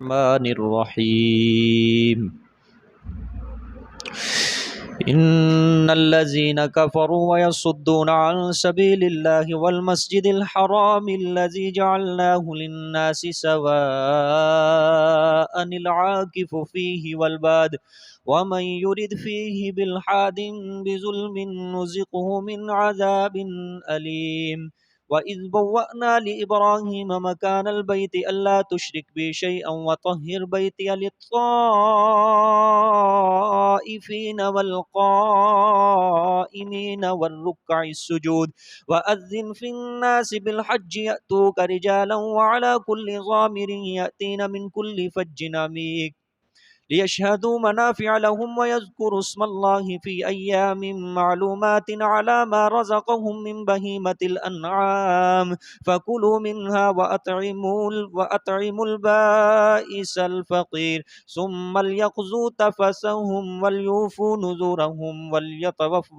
الرحمن الرحيم إن الذين كفروا ويصدون عن سبيل الله والمسجد الحرام الذي جعلناه للناس سواء العاكف فيه والباد ومن يرد فيه بالحاد بظلم نزقه من عذاب أليم وَإِذْ بَوَّأْنَا لِإِبْرَاهِيمَ مَكَانَ الْبَيْتِ أَلَّا تُشْرِكْ بِي شَيْئًا وَطَهِّرْ بَيْتِيَ لِلطَّائِفِينَ وَالْقَائِمِينَ وَالرُّكَّعِ السُّجُودِ وَأَذِّنْ فِي النَّاسِ بِالْحَجِّ يَأْتُوكَ رِجَالًا وَعَلَى كُلِّ ضَامِرٍ يَأْتِينَ مِنْ كُلِّ فَجٍّ عَمِيقٍ ليشهدوا منافع لهم ويذكروا اسم الله في أيام معلومات على ما رزقهم من بهيمة الأنعام فكلوا منها وأطعموا البائس الفقير ثم ليقضوا تفثهم وليوفوا نذورهم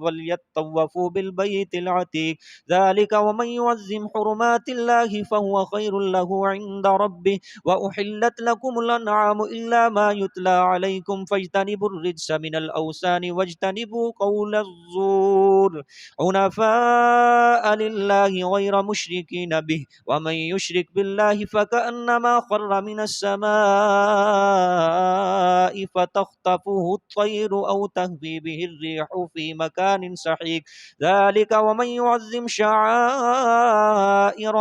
وليطوفوا بالبيت العتيق ذلك ومن يعظم حرمات الله فهو خير له عند ربه وأحلت لكم الأنعام إلا ما يتلى عليكم فاجتنبوا الرجس من الأوثان واجتنبوا قول الزور حنفاء لله غير مشركين به ومن يشرك بالله فكأنما خر من السماء فتخطفه الطير أو تهوي به الريح في مكان سحيق ذلك ومن يعظم شعائر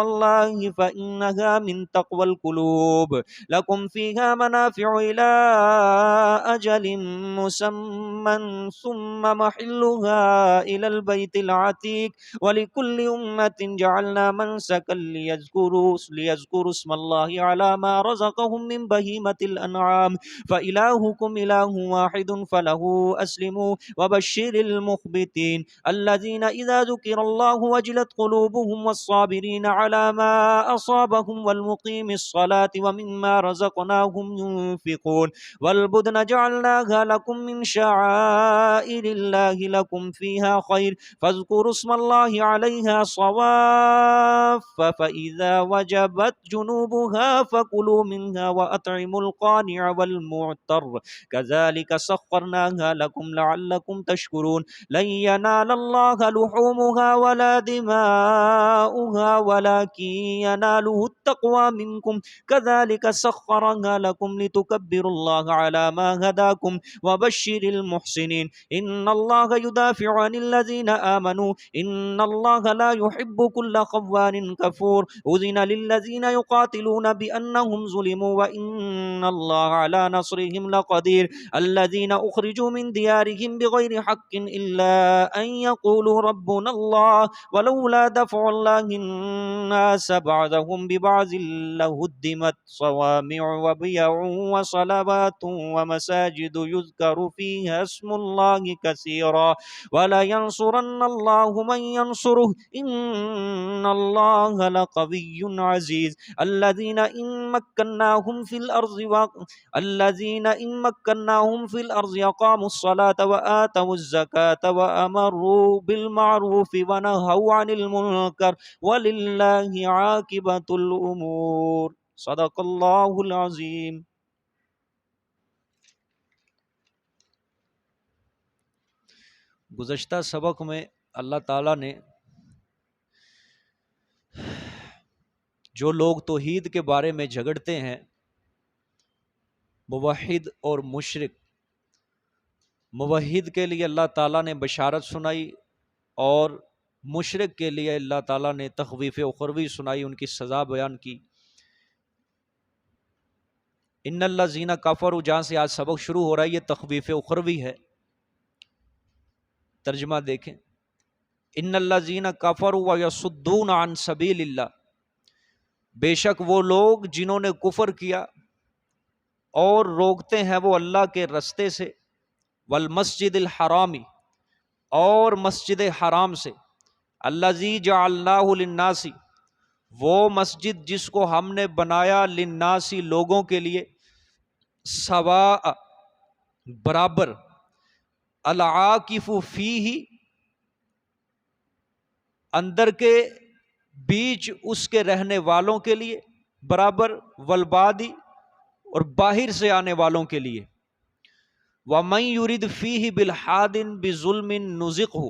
الله فإنها من تقوى القلوب لكم فيها منافع إلى أجل مسمى ثم محلها إلى البيت العتيق ولكل أمة جعلنا منسكا ليذكروا اسم الله على ما رزقهم من بهيمة الأنعام فإلهكم إله واحد فله أسلموا وبشر المخبتين الذين إذا ذكر الله وجلت قلوبهم والصابرين على ما أصابهم والمقيم الصلاة ومما رزقناهم ينفقون والبدن جعلناها لكم من شعائر الله لكم فيها خير فاذكروا اسم الله عليها صواف فإذا وجبت جنوبها فكلوا منها وأطعموا القانع والمعتر كذلك سخرناها لكم لعلكم تشكرون لن ينال الله لحومها ولا دماؤها ولكن يناله التقوى منكم كذلك سخرها لكم لتكبروا الله على ما هداكم وبشر المحسنين إن الله يدافع عن الذين آمنوا إن الله لا يحب كل خوان كفور أذن للذين يقاتلون بأنهم ظلموا وإن الله على نصرهم لقدير الذين أخرجوا من ديارهم بغير حق إلا أن يقولوا ربنا الله ولولا دفع الله الناس بعضهم ببعض لهدمت صوامع وبيع وصلوات ومساجد يذكر فيها اسم الله كثيرا ولا ينصرن الله من ينصره إن الله لقوي عزيز الذين إن مكناهم في الأرض أقاموا الصلاة وآتوا الزكاة وأمروا بالمعروف ونهوا عن المنكر وللہ عاقبۃ الامور صدق اللہ العظیم۔ گزشتہ سبق میں اللہ تعالیٰ نے جو لوگ توحید کے بارے میں جھگڑتے ہیں، موحد اور مشرک، موحد کے لیے اللہ تعالیٰ نے بشارت سنائی اور مشرک کے لیے اللہ تعالیٰ نے تخویف اخروی سنائی، ان کی سزا بیان کی۔ ان الذین کفروا، جہاں سے آج سبق شروع ہو رہا ہے، یہ تخویف اخروی ہے۔ ترجمہ دیکھیں، ان الذین کفروا ویصدون عن سبیل اللہ، بے شک وہ لوگ جنہوں نے کفر کیا اور روکتے ہیں وہ اللہ کے رستے سے، والمسجد الحرامی، اور مسجد حرام سے، الذی جعلناہ للناس، وہ مسجد جس کو ہم نے بنایا للناس لوگوں کے لیے، سواء برابر، العاکف فیہ اندر کے بیچ اس کے رہنے والوں کے لیے برابر، والبادی اور باہر سے آنے والوں کے لیے۔ وَمَن يُرِدْ فِيهِ بِالْحَادٍ بِظُلْمٍ نُزِقْهُ،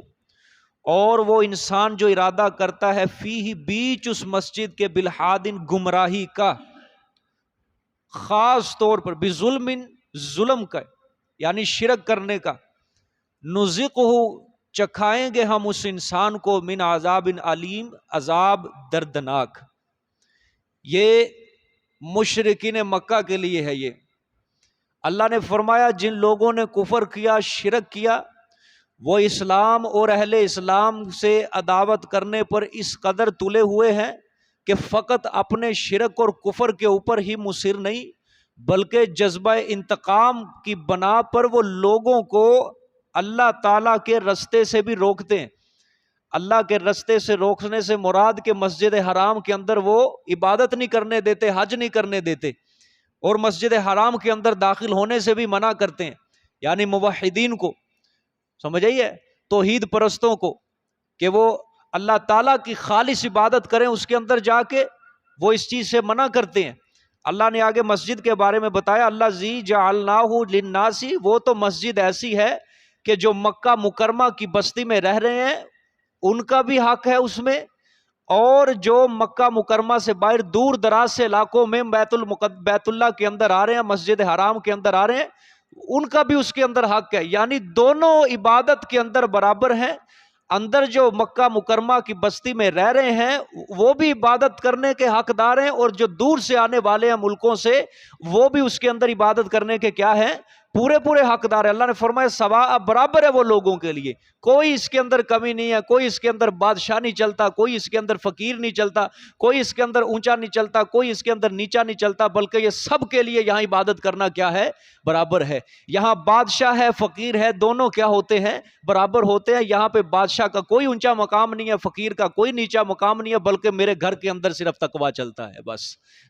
اور وہ انسان جو ارادہ کرتا ہے فیہ بیچ اس مسجد کے بالحادن گمراہی کا، خاص طور پر بظلم ظلم کا یعنی شرک کرنے کا، نزقہ چکھائیں گے ہم اس انسان کو من عذاب علیم عذاب دردناک۔ یہ مشرکین مکہ کے لیے ہے۔ یہ اللہ نے فرمایا جن لوگوں نے کفر کیا، شرک کیا، وہ اسلام اور اہل اسلام سے عداوت کرنے پر اس قدر تلے ہوئے ہیں کہ فقط اپنے شرک اور کفر کے اوپر ہی مصر نہیں، بلکہ جذبہ انتقام کی بنا پر وہ لوگوں کو اللہ تعالیٰ کے رستے سے بھی روکتے ہیں۔ اللہ کے رستے سے روکنے سے مراد کہ مسجد حرام کے اندر وہ عبادت نہیں کرنے دیتے، حج نہیں کرنے دیتے، اور مسجد حرام کے اندر داخل ہونے سے بھی منع کرتے ہیں، یعنی موحدین کو، سمجھ آئیے، توحید پرستوں کو، کہ وہ اللہ تعالیٰ کی خالص عبادت کریں، اس کے اندر جا کے وہ اس چیز سے منع کرتے ہیں۔ اللہ نے آگے مسجد کے بارے میں بتایا، اللہ ذی جعلناہ للناس، وہ تو مسجد ایسی ہے کہ جو مکہ مکرمہ کی بستی میں رہ رہے ہیں ان کا بھی حق ہے اس میں، اور جو مکہ مکرمہ سے باہر دور دراز سے علاقوں میں بیت اللہ کے اندر آ رہے ہیں، مسجد حرام کے اندر آ رہے ہیں، ان کا بھی اس کے اندر حق ہے، یعنی دونوں عبادت کے اندر برابر ہیں۔ اندر جو مکہ مکرمہ کی بستی میں رہ رہے ہیں وہ بھی عبادت کرنے کے حقدار ہیں، اور جو دور سے آنے والے ہیں ملکوں سے، وہ بھی اس کے اندر عبادت کرنے کے کیا ہیں؟ پورے حقدار ہے۔ اللہ نے فرمایا سواء، برابر ہے وہ لوگوں کے لیے، کوئی اس کے اندر کمی نہیں ہے، کوئی اس کے اندر بادشاہ نہیں چلتا، کوئی اس کے اندر فقیر نہیں چلتا، کوئی اس کے اندر اونچا نہیں چلتا، کوئی اس کے اندر نیچا نہیں چلتا، بلکہ یہ سب کے لیے یہاں عبادت کرنا کیا ہے؟ برابر ہے۔ یہاں بادشاہ ہے، فقیر ہے، دونوں کیا ہوتے ہیں؟ برابر ہوتے ہیں۔ یہاں پہ بادشاہ کا کوئی اونچا مقام نہیں ہے، فقیر کا کوئی نیچا مقام نہیں ہے، بلکہ میرے گھر کے اندر صرف تقویٰ چلتا ہے، بس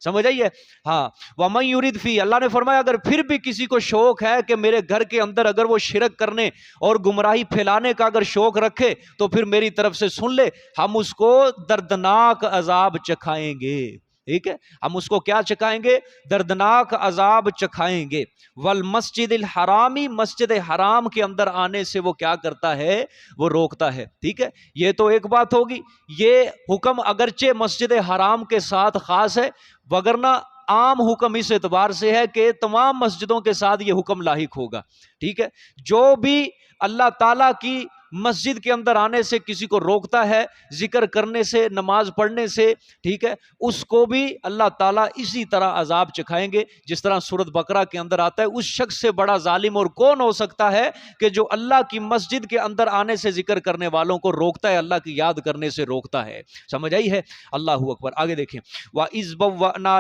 سمجھ آئیے؟ ہاں، وَمَن يُرِدْ فِيهِ، اللہ نے فرمایا اگر پھر بھی کسی کو شوق ہے کہ میرے گھر کے اندر اگر وہ شرک کرنے اور گمراہی پھیلانے کا اگر شوق رکھے تو پھر میری طرف سے سن لے، ہم اس کو دردناک عذاب چکھائیں گے۔ ٹھیک ہے، ہم اس کو کیا چکھائیں گے؟ دردناک عذاب چکھائیں گے۔ والمسجد الحرامی، مسجد حرام کے اندر آنے سے وہ کیا کرتا ہے؟ وہ روکتا ہے۔ ٹھیک ہے، یہ تو ایک بات ہوگی۔ یہ حکم اگرچہ مسجد حرام کے ساتھ خاص ہے، وگرنہ عام حکم اس اعتبار سے ہے کہ تمام مسجدوں کے ساتھ یہ حکم لاحق ہوگا۔ ٹھیک ہے، جو بھی اللہ تعالیٰ کی مسجد کے اندر آنے سے کسی کو روکتا ہے، ذکر کرنے سے، نماز پڑھنے سے، ٹھیک ہے، اس کو بھی اللہ تعالیٰ اسی طرح عذاب چکھائیں گے جس طرح سورۃ بقرہ کے اندر آتا ہے۔ اس شخص سے بڑا ظالم اور کون ہو سکتا ہے کہ جو اللہ کی مسجد کے اندر آنے سے ذکر کرنے والوں کو روکتا ہے، اللہ کی یاد کرنے سے روکتا ہے۔ سمجھ آئی ہے؟ اللہ اکبر۔ آگے دیکھیں، وَإِذْ بَوَّأْنَا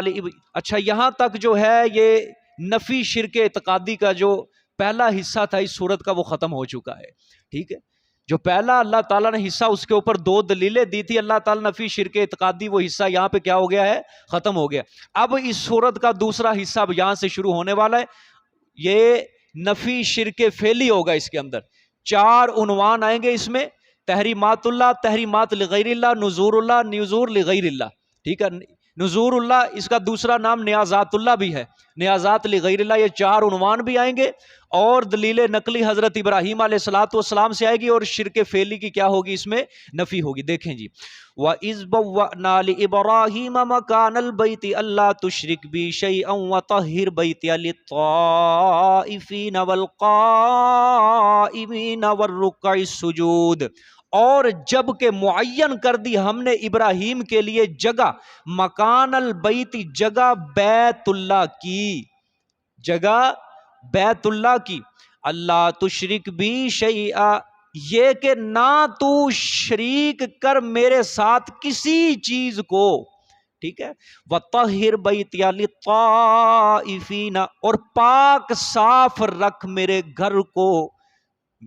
اچھا، یہاں تک جو ہے یہ نفی شرک اعتقادی کا جو پہلا حصہ تھا اس سورت کا وہ ختم ہو چکا ہے۔ ٹھیک ہے، جو پہلا اللہ تعالیٰ نے حصہ اس کے اوپر 2 دلیلیں دی تھی اللہ تعالیٰ نفی شرک اعتقادی، وہ حصہ یہاں پہ کیا ہو گیا ہے؟ ختم ہو گیا۔ اب اس سورت کا دوسرا حصہ اب یہاں سے شروع ہونے والا ہے، یہ نفی شرک فعلی ہوگا۔ اس کے اندر 4 عنوان آئیں گے اس میں: تحریمات اللہ، تحریمات لغیر اللہ، نذور اللہ، نذور لغیر اللہ۔ ٹھیک ہے، نذور اللہ اس کا دوسرا نام نیازات اللہ بھی ہے، نیازات لغیر اللہ، یہ 4 عنوان بھی آئیں گے، اور دلیل نقلی حضرت ابراہیم علیہ السلام سے آئے گی، اور شرک فعلی کی کیا ہوگی؟ اس میں نفی ہوگی۔ دیکھیں جی، وَإِذْ بَوَّأْنَا لِإِبْرَاهِيمَ مَكَانَ الْبَيْتِ أَلَّا تُشْرِكْ بِي شَيْئًا وَطَهِّرْ بَيْتِيَ لِلطَّائِفِينَ وَالْقَائِمِينَ وَالرُّكَّعِ السُّجُودِ، اور جب کہ معین کر دی ہم نے ابراہیم کے لیے جگہ، مکان البیت، جگہ بیت اللہ کی، جگہ بیت اللہ کی، اللہ تشرک بھی شیئا، یہ کہ نہ تو شریک کر میرے ساتھ کسی چیز کو۔ ٹھیک ہے، وَطَهِّرْ بَيْتِيَ لِلطَّائِفِينَ، اور پاک صاف رکھ میرے گھر کو،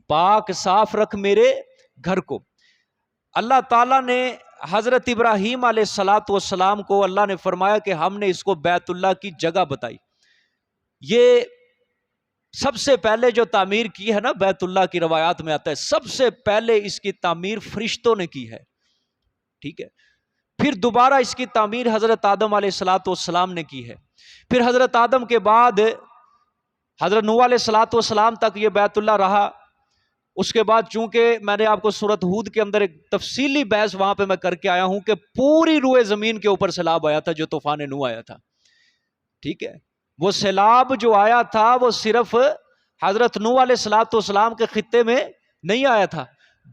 پاک صاف رکھ میرے گھر کو۔ اللہ تعالیٰ نے حضرت ابراہیم علیہ السلام کو اللہ نے فرمایا کہ ہم نے اس کو بیت اللہ کی جگہ بتائی۔ یہ سب سے پہلے جو تعمیر کی ہے نا بیت اللہ کی روایات میں آتا ہے، سب سے پہلے اس کی تعمیر فرشتوں نے کی ہے۔ ٹھیک ہے، پھر دوبارہ اس کی تعمیر حضرت آدم علیہ السلام نے کی ہے. پھر حضرت آدم کے بعد حضرت نوح علیہ السلام تک یہ بیت اللہ رہا. اس کے بعد چونکہ میں نے آپ کو سورۃ ہود کے اندر ایک تفصیلی بحث وہاں پہ میں کر کے آیا ہوں کہ پوری روئے زمین کے اوپر سیلاب آیا تھا جو طوفان نوح آیا تھا. ٹھیک ہے، وہ سیلاب جو آیا تھا وہ صرف حضرت نوح علیہ السلام کے خطے میں نہیں آیا تھا،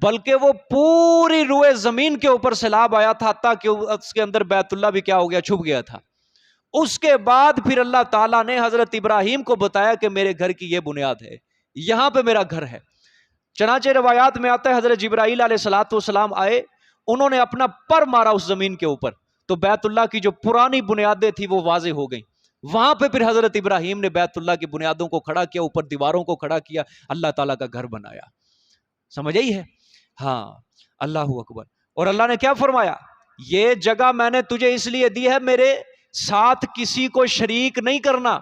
بلکہ وہ پوری روئے زمین کے اوپر سیلاب آیا تھا، حتیٰ کہ اس کے اندر بیت اللہ بھی کیا ہو گیا، چھپ گیا تھا. اس کے بعد پھر اللہ تعالیٰ نے حضرت ابراہیم کو بتایا کہ میرے گھر کی یہ بنیاد ہے، یہاں پہ میرا گھر ہے. چنانچہ روایات میں آتا ہے حضرت جبرائیل علیہ السلام آئے، انہوں نے اپنا پر مارا اس زمین کے اوپر، تو بیت اللہ کی جو پرانی بنیادیں تھی وہ واضح ہو گئیں. وہاں پہ پھر حضرت ابراہیم نے بیت اللہ کی بنیادوں کو کھڑا کیا، اوپر دیواروں کو کھڑا کیا، اللہ تعالیٰ کا گھر بنایا. سمجھ آئی ہے؟ ہاں، اللہ اکبر. اور اللہ نے کیا فرمایا، یہ جگہ میں نے تجھے اس لیے دی ہے میرے ساتھ کسی کو شریک نہیں کرنا.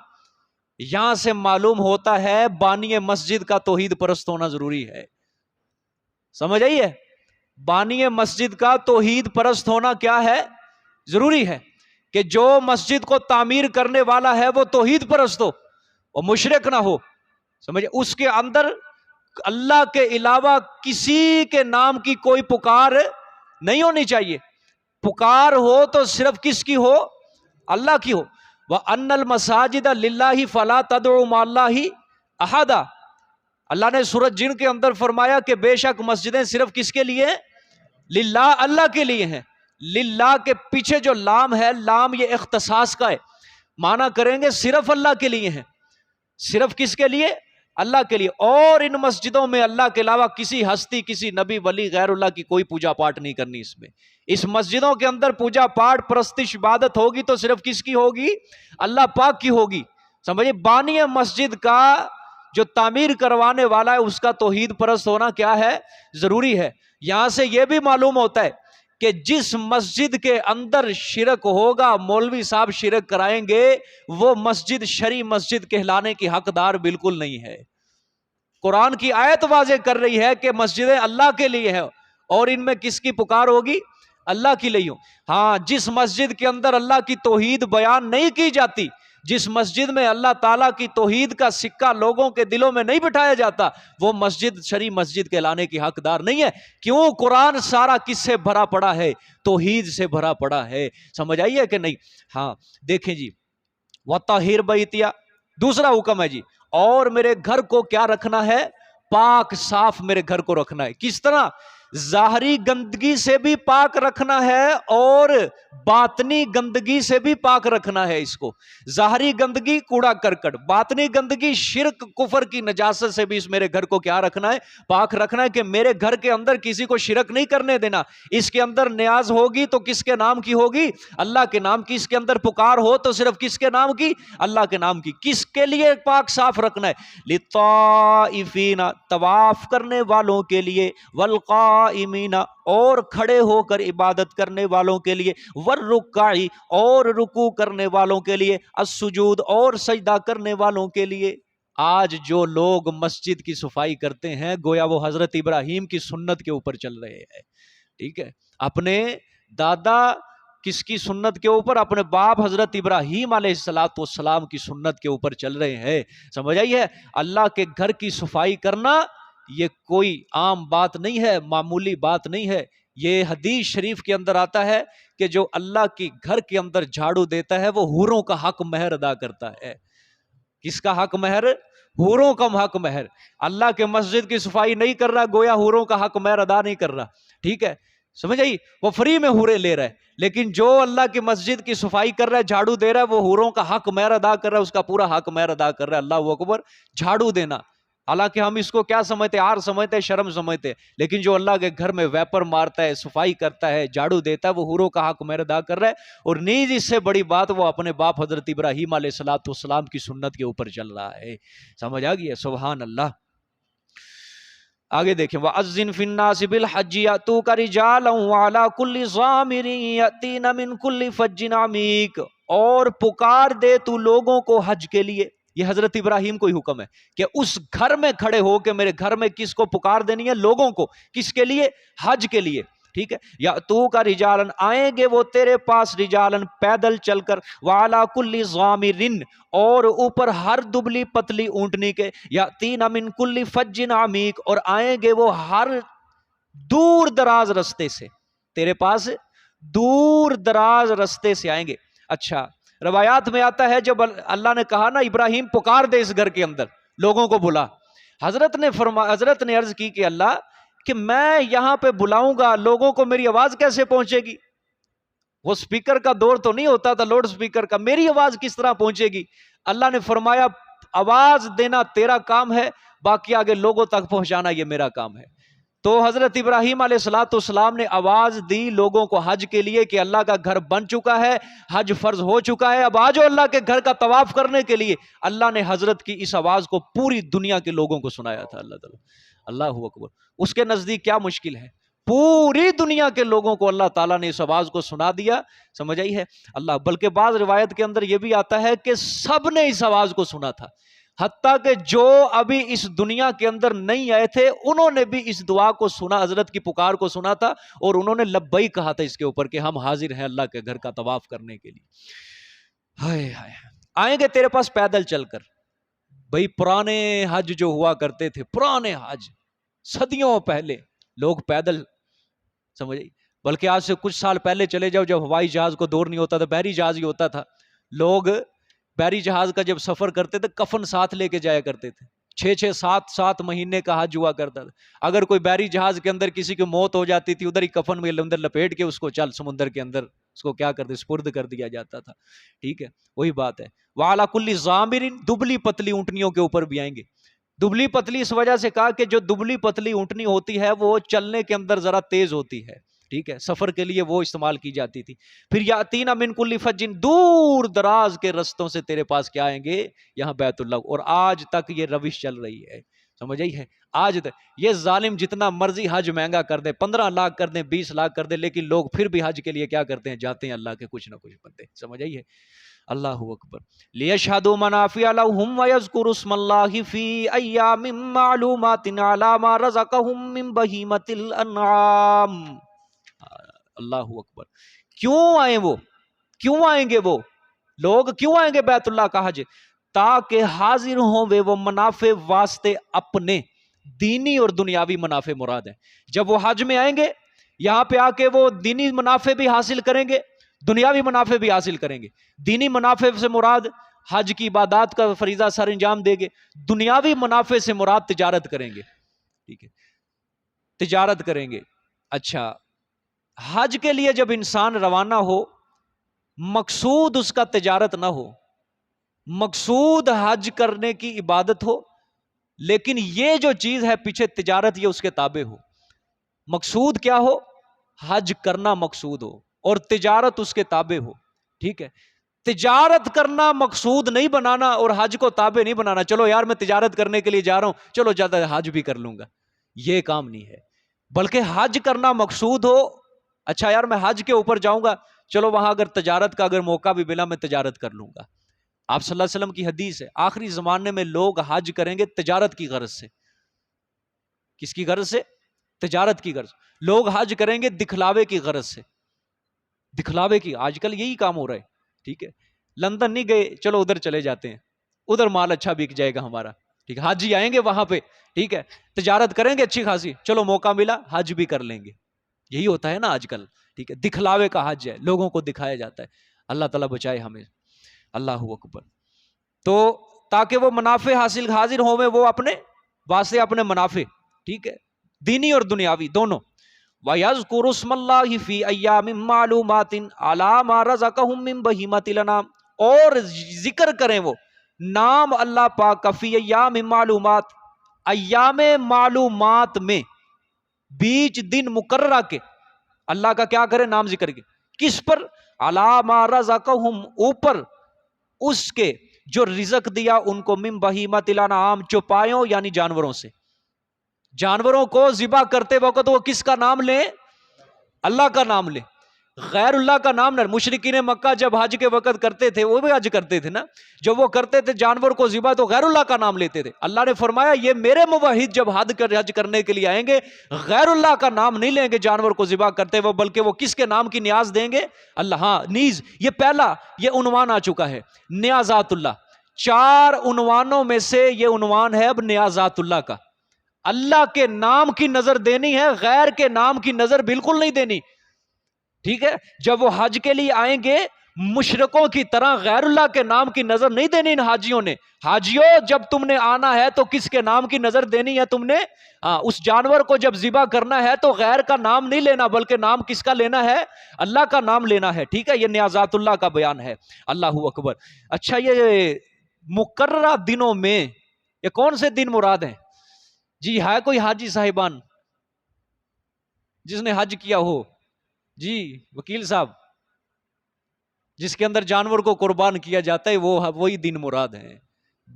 یہاں سے معلوم ہوتا ہے بانی مسجد کا توحید پرست ہونا ضروری ہے. سمجھ آئی ہے؟ بانی مسجد کا توحید پرست ہونا کیا ہے، ضروری ہے کہ جو مسجد کو تعمیر کرنے والا ہے وہ توحید پرست ہو اور مشرک نہ ہو. سمجھے، اس کے اندر اللہ کے علاوہ کسی کے نام کی کوئی پکار نہیں ہونی چاہیے. پکار ہو تو صرف کس کی ہو، اللہ کی ہو. وَأَنَّ الْمَسَاجِدَ لِلَّهِ فَلَا تَدْعُوا مَعَ اللَّهِ أَحَدًا. اللہ نے سورۃ جن کے اندر فرمایا کہ بے شک مسجدیں صرف کس کے لیے، للہ، اللہ کے لیے ہیں. للہ کے پیچھے جو لام ہے، لام یہ اختصاص کا ہے، معنی کریں گے صرف اللہ کے لیے ہیں. صرف کس کے لیے، اللہ کے لیے. اور ان مسجدوں میں اللہ کے علاوہ کسی ہستی، کسی نبی ولی غیر اللہ کی کوئی پوجا پاٹ نہیں کرنی. اس مسجدوں کے اندر پوجا پاٹ، پرستش، عبادت ہوگی تو صرف کس کی ہوگی، اللہ پاک کی ہوگی. سمجھے، بانی مسجد کا جو تعمیر کروانے والا ہے اس کا توحید پرست ہونا کیا ہے، ضروری ہے. یہاں سے یہ بھی معلوم ہوتا ہے کہ جس مسجد کے اندر شرک ہوگا، مولوی صاحب شرک کرائیں گے، وہ مسجد شرعی مسجد کہلانے کی حقدار بالکل نہیں ہے. قرآن کی آیت واضح کر رہی ہے کہ مسجدیں اللہ کے لیے ہیں، اور ان میں کس کی پکار ہوگی، اللہ کی لیے. ہاں، جس مسجد کے اندر اللہ کی توحید بیان نہیں کی جاتی، جس مسجد میں اللہ تعالیٰ کی توحید کا سکہ لوگوں کے دلوں میں نہیں بٹھایا جاتا، وہ مسجد شرعی مسجد کہلانے کی حقدار نہیں ہے. کیوں؟ قرآن سارا کس سے بھرا پڑا ہے، توحید سے بھرا پڑا ہے. سمجھ آئی ہے کہ نہیں؟ ہاں دیکھیں جی، وَطَہِّرْ بَيْتِیَ دوسرا حکم ہے جی، اور میرے گھر کو کیا رکھنا ہے، پاک صاف میرے گھر کو رکھنا ہے. کس طرح؟ ظاہری گندگی سے بھی پاک رکھنا ہے اور باطنی گندگی سے بھی پاک رکھنا ہے. اس کو ظاہری گندگی کوڑا کرکٹ، باطنی گندگی شرک کفر کی نجاست سے بھی اس میرے گھر کو کیا رکھنا ہے، پاک رکھنا ہے. کہ میرے گھر کے اندر کسی کو شرک نہیں کرنے دینا. اس کے اندر نیاز ہوگی تو کس کے نام کی ہوگی، اللہ کے نام کی. اس کے اندر پکار ہو تو صرف کس کے نام کی، اللہ کے نام کی. کس کے لیے پاک صاف رکھنا ہے، للطائفین طواف کرنے والوں کے لیے، والقائمین اور کھڑے ہو کر عبادت کرنے والوں کے لیے، والرکعی اور رکوع کرنے والوں کے لیے، السجود اور سجدہ کرنے والوں کے لیے. آج جو لوگ مسجد کی صفائی کرتے ہیں گویا وہ حضرت ابراہیم کی سنت کے اوپر چل رہے ہیں. ٹھیک ہے، اپنے دادا کس کی سنت کے اوپر، اپنے باپ حضرت ابراہیم علیہ السلام کی سنت کے اوپر چل رہے ہیں. سمجھ آئی ہے؟ اللہ کے گھر کی صفائی کرنا یہ کوئی عام بات نہیں ہے، معمولی بات نہیں ہے. یہ حدیث شریف کے اندر آتا ہے کہ جو اللہ کی گھر کے اندر جھاڑو دیتا ہے وہ حوروں کا حق مہر ادا کرتا ہے. کس کا حق مہر؟ حوروں کا حق مہر. اللہ کے مسجد کی صفائی نہیں کر رہا گویا حوروں کا حق مہر ادا نہیں کر رہا. ٹھیک ہے، سمجھ آئی؟ وہ فری میں حوریں لے رہا ہے، لیکن جو اللہ کی مسجد کی صفائی کر رہا ہے، جھاڑو دے رہا ہے، وہ حوروں کا حق مہر ادا کر رہا ہے، اس کا پورا حق مہر ادا کر رہا ہے. اللہ اکبر. جھاڑو دینا، حالانکہ ہم اس کو کیا سمجھتے، عار سمجھتے، شرم سمجھتے، لیکن جو اللہ کے گھر میں ویپر مارتا ہے، صفائی کرتا ہے، جھاڑو دیتا ہے، وہ حوروں کا حق مہر ادا کر رہا ہے. اور نیز اس سے بڑی بات وہ اپنے باپ حضرت ابراہیم علیہ السلام کی سنت کے اوپر چل رہا ہے. سمجھ آ گئی؟ سبحان اللہ. آگے دیکھیں، وَأَذِّن فِي النَّاسِ بِالْحَجِّ يَأْتُوكَ رِجَالًا وَعَلَىٰ كُلِّ ضَامِرٍ يَأْتِينَ مِنْ كُلِّ فَجٍّ عَمِيقٍ. اور پکار دے تو لوگوں کو حج کے لیے. یہ حضرت ابراہیم کو ہی حکم ہے کہ اس گھر میں کھڑے ہو کے میرے گھر میں کس کو پکار دینی ہے، لوگوں کو. کس کے لیے؟ حج کے لیے. ٹھیک ہے، یا تو کا رجالن، آئیں گے وہ تیرے پاس رجالن پیدل چل کر، وعلا کل ضامرن، اور اوپر ہر دبلی پتلی اونٹنی کے، یا تین من کل فج عمیق، اور آئیں گے وہ ہر دور دراز رستے سے، تیرے پاس دور دراز رستے سے آئیں گے۔ اچھا، روایات میں آتا ہے جب اللہ نے کہا نا ابراہیم پکار دے اس گھر کے اندر، لوگوں کو بلا، حضرت نے عرض کی کہ اللہ کہ میں یہاں پہ بلاؤں گا، لوگوں کو میری آواز کیسے پہنچے گی؟ وہ سپیکر کا دور تو نہیں ہوتا تھا، لوڈ سپیکر کا، میری آواز کس طرح پہنچے گی؟ اللہ نے فرمایا آواز دینا تیرا کام ہے، باقی آگے لوگوں تک پہنچانا یہ میرا کام ہے۔ تو حضرت ابراہیم علیہ السلام نے آواز دی لوگوں کو حج کے لیے کہ اللہ کا گھر بن چکا ہے، حج فرض ہو چکا ہے، اب آجو اللہ کے گھر کا طواف کرنے کے لیے۔ اللہ نے حضرت کی اس آواز کو پوری دنیا کے لوگوں کو سنایا تھا۔ اللہ تعالیٰ، اللہ اکبر، اس کے نزدیک کیا مشکل ہے؟ پوری دنیا کے لوگوں کو اللہ تعالیٰ نے اس آواز کو سنا دیا، سمجھ آئی ہے اللہ؟ بلکہ بعض روایت کے اندر یہ بھی آتا ہے کہ سب نے اس آواز کو سنا تھا، حتیٰ کہ جو ابھی اس دنیا کے اندر نہیں آئے تھے انہوں نے بھی اس دعا کو سنا، حضرت کی پکار کو سنا تھا، اور انہوں نے لبئی کہا تھا اس کے اوپر کہ ہم حاضر ہیں اللہ کے گھر کا طواف کرنے کے لیے۔ ہائے ہائے، آئیں گے تیرے پاس پیدل چل کر۔ بھئی پرانے حج جو ہوا کرتے تھے، پرانے حج صدیوں پہلے لوگ پیدل، سمجھ، بلکہ آج سے کچھ سال پہلے چلے جاؤ جب ہوائی جہاز کو دور نہیں ہوتا تھا، بحری جہاز ہی ہوتا تھا، لوگ بحری جہاز کا جب سفر کرتے تھے کفن ساتھ لے کے جایا کرتے تھے، 6-7 مہینے کا حج ہوا کرتا تھا۔ اگر کوئی بحری جہاز کے اندر کسی کی موت ہو جاتی تھی، ادھر ہی کفن میں اندر لپیٹ کے اس کو چل سمندر کے اندر اس کو کیا کرتے، سپرد کر دیا جاتا تھا، ٹھیک ہے، وہی بات ہے۔ وعلی کل ضامر، دبلی پتلی اونٹنیوں کے اوپر بھی آئیں گے۔ دبلی پتلی اس وجہ سے کہا کہ جو دبلی پتلی اونٹنی ہوتی ہے وہ چلنے کے اندر ذرا تیز ہوتی ہے، ٹھیک ہے، سفر کے لیے وہ استعمال کی جاتی تھی۔ پھر یاتینا من کل فج، دور دراز کے رستوں سے تیرے پاس کیا آئیں گے؟ یہاں بیت اللہ۔ اور آج تک یہ روش چل رہی ہے، سمجھ آئی ہے؟ آج تک یہ ظالم جتنا مرضی حج مہنگا کر دے، 15 لاکھ کر دیں، 20 لاکھ کر دیں، لیکن لوگ پھر بھی حج کے لیے کیا کرتے ہیں؟ جاتے ہیں اللہ کے کچھ نہ کچھ بندے، سمجھ آئی ہے؟ اللہ اکبر۔ لیشہدوا منافع لہم ویذکروا اسم اللہ فی ایام معلومات علی ما رزقہم من بہیمۃ الانعام۔ اللہ اکبر۔ کیوں آئیں وہ؟ کیوں آئیں گے وہ لوگ؟ کیوں آئیں گے بیت اللہ کا حج؟ تاکہ حاضر ہوں وہ منافع واسطے اپنے، دینی اور دنیاوی منافع مراد ہیں۔ جب وہ حج میں آئیں گے یہاں پہ آ کے وہ دینی منافع بھی حاصل کریں گے، دنیاوی منافع بھی حاصل کریں گے۔ دینی منافع سے مراد حج کی عبادات کا فریضہ سر انجام دیں گے، دنیاوی منافع سے مراد تجارت کریں گے، ٹھیک ہے، تجارت کریں گے۔ اچھا، حج کے لیے جب انسان روانہ ہو، مقصود اس کا تجارت نہ ہو، مقصود حج کرنے کی عبادت ہو، لیکن یہ جو چیز ہے پیچھے تجارت، یہ اس کے تابع ہو۔ مقصود کیا ہو؟ حج کرنا مقصود ہو اور تجارت اس کے تابع ہو، ٹھیک ہے۔ تجارت کرنا مقصود نہیں بنانا اور حج کو تابع نہیں بنانا، چلو یار میں تجارت کرنے کے لیے جا رہا ہوں، چلو زیادہ حج بھی کر لوں گا، یہ کام نہیں ہے۔ بلکہ حج کرنا مقصود ہو، اچھا یار میں حج کے اوپر جاؤں گا، چلو وہاں اگر تجارت کا اگر موقع بھی ملا میں تجارت کر لوں گا۔ آپ صلی اللہ علیہ وسلم کی حدیث ہے، آخری زمانے میں لوگ حج کریں گے تجارت کی غرض سے۔ کس کی غرض سے؟ تجارت کی غرض۔ لوگ حج کریں گے دکھلاوے کی غرض سے، دکھلاوے کی، آج کل یہی کام ہو رہا ہے، ٹھیک ہے۔ لندن نہیں گئے، چلو ادھر چلے جاتے ہیں، ادھر مال اچھا بک جائے گا ہمارا، ٹھیک ہے، حج ہی آئیں گے وہاں پہ، ٹھیک ہے، تجارت کریں گے اچھی خاصی، چلو موقع ملا حج بھی کر لیں گے۔ یہی ہوتا ہے نا آج کل، ٹھیک ہے، دکھلاوے کا حج ہے، لوگوں کو دکھایا جاتا ہے۔ اللہ تعالیٰ بچائے ہمیں، اللہ اکبر۔ تو تاکہ وہ منافع حاضر ہوئے وہ اپنے واسطے، اپنے منافع، ٹھیک ہے، دینی اور دنیاوی دونوں۔ وَيَذْكُرُ اسْمَ اللَّهِ فِي أَيَّامٍ مَّعْلُومَاتٍ عَلَىٰ مَا رَزَقَهُم مِّن بَهِيمَةِ الْأَنْعَامِ، اور ذکر کریں وہ نام اللہ پاک کا، فی ایام معلومات، ایام معلومات میں، بیچ دن مقررہ کے اللہ کا کیا کرے؟ نام ذکر کے، کس پر؟ عَلَىٰ مَا رَزَقَهُم، اوپر اس کے جو رزق دیا ان کو، من بہیمۃ الانعام، چوپایوں یعنی جانوروں سے۔ جانوروں کو ذبح کرتے وقت وہ کس کا نام لیں؟ اللہ کا نام لیں۔ غیر اللہ کا نام نہ. مشرکین مکہ جب حج کے وقت کرتے تھے وہ بھی حج کرتے تھے نا, جب وہ کرتے تھے جانور کو ذبح تو غیر اللہ کا نام لیتے تھے. اللہ نے فرمایا یہ میرے موحد جب حج کرنے کے لیے آئیں گے غیر اللہ کا نام نہیں لیں گے جانور کو ذبح کرتے وہ, بلکہ وہ کس کے نام کی نیاز دیں گے؟ اللہ. ہاں نیز, یہ پہلا یہ عنوان آ چکا ہے نیازات اللہ. 4 عنوانوں میں سے یہ عنوان ہے اب نیازات اللہ کا. اللہ کے نام کی نظر دینی ہے, غیر کے نام کی نظر بالکل نہیں دینی. ٹھیک ہے, جب وہ حج کے لیے آئیں گے مشرکوں کی طرح غیر اللہ کے نام کی نظر نہیں دینی ان حاجیوں نے. حاجیوں جب تم نے آنا ہے تو کس کے نام کی نظر دینی ہے تم نے؟ اس جانور کو جب ذبح کرنا ہے تو غیر کا نام نہیں لینا بلکہ نام کس کا لینا ہے؟ اللہ کا نام لینا ہے. ٹھیک ہے, یہ نیازات اللہ کا بیان ہے. اللہ اکبر. اچھا, یہ مقررہ دنوں میں یہ کون سے دن مراد ہیں جی؟ ہے کوئی حاجی صاحبان جس نے حج کیا ہو؟ جی وکیل صاحب, جس کے اندر جانور کو قربان کیا جاتا ہے وہی دن مراد ہیں.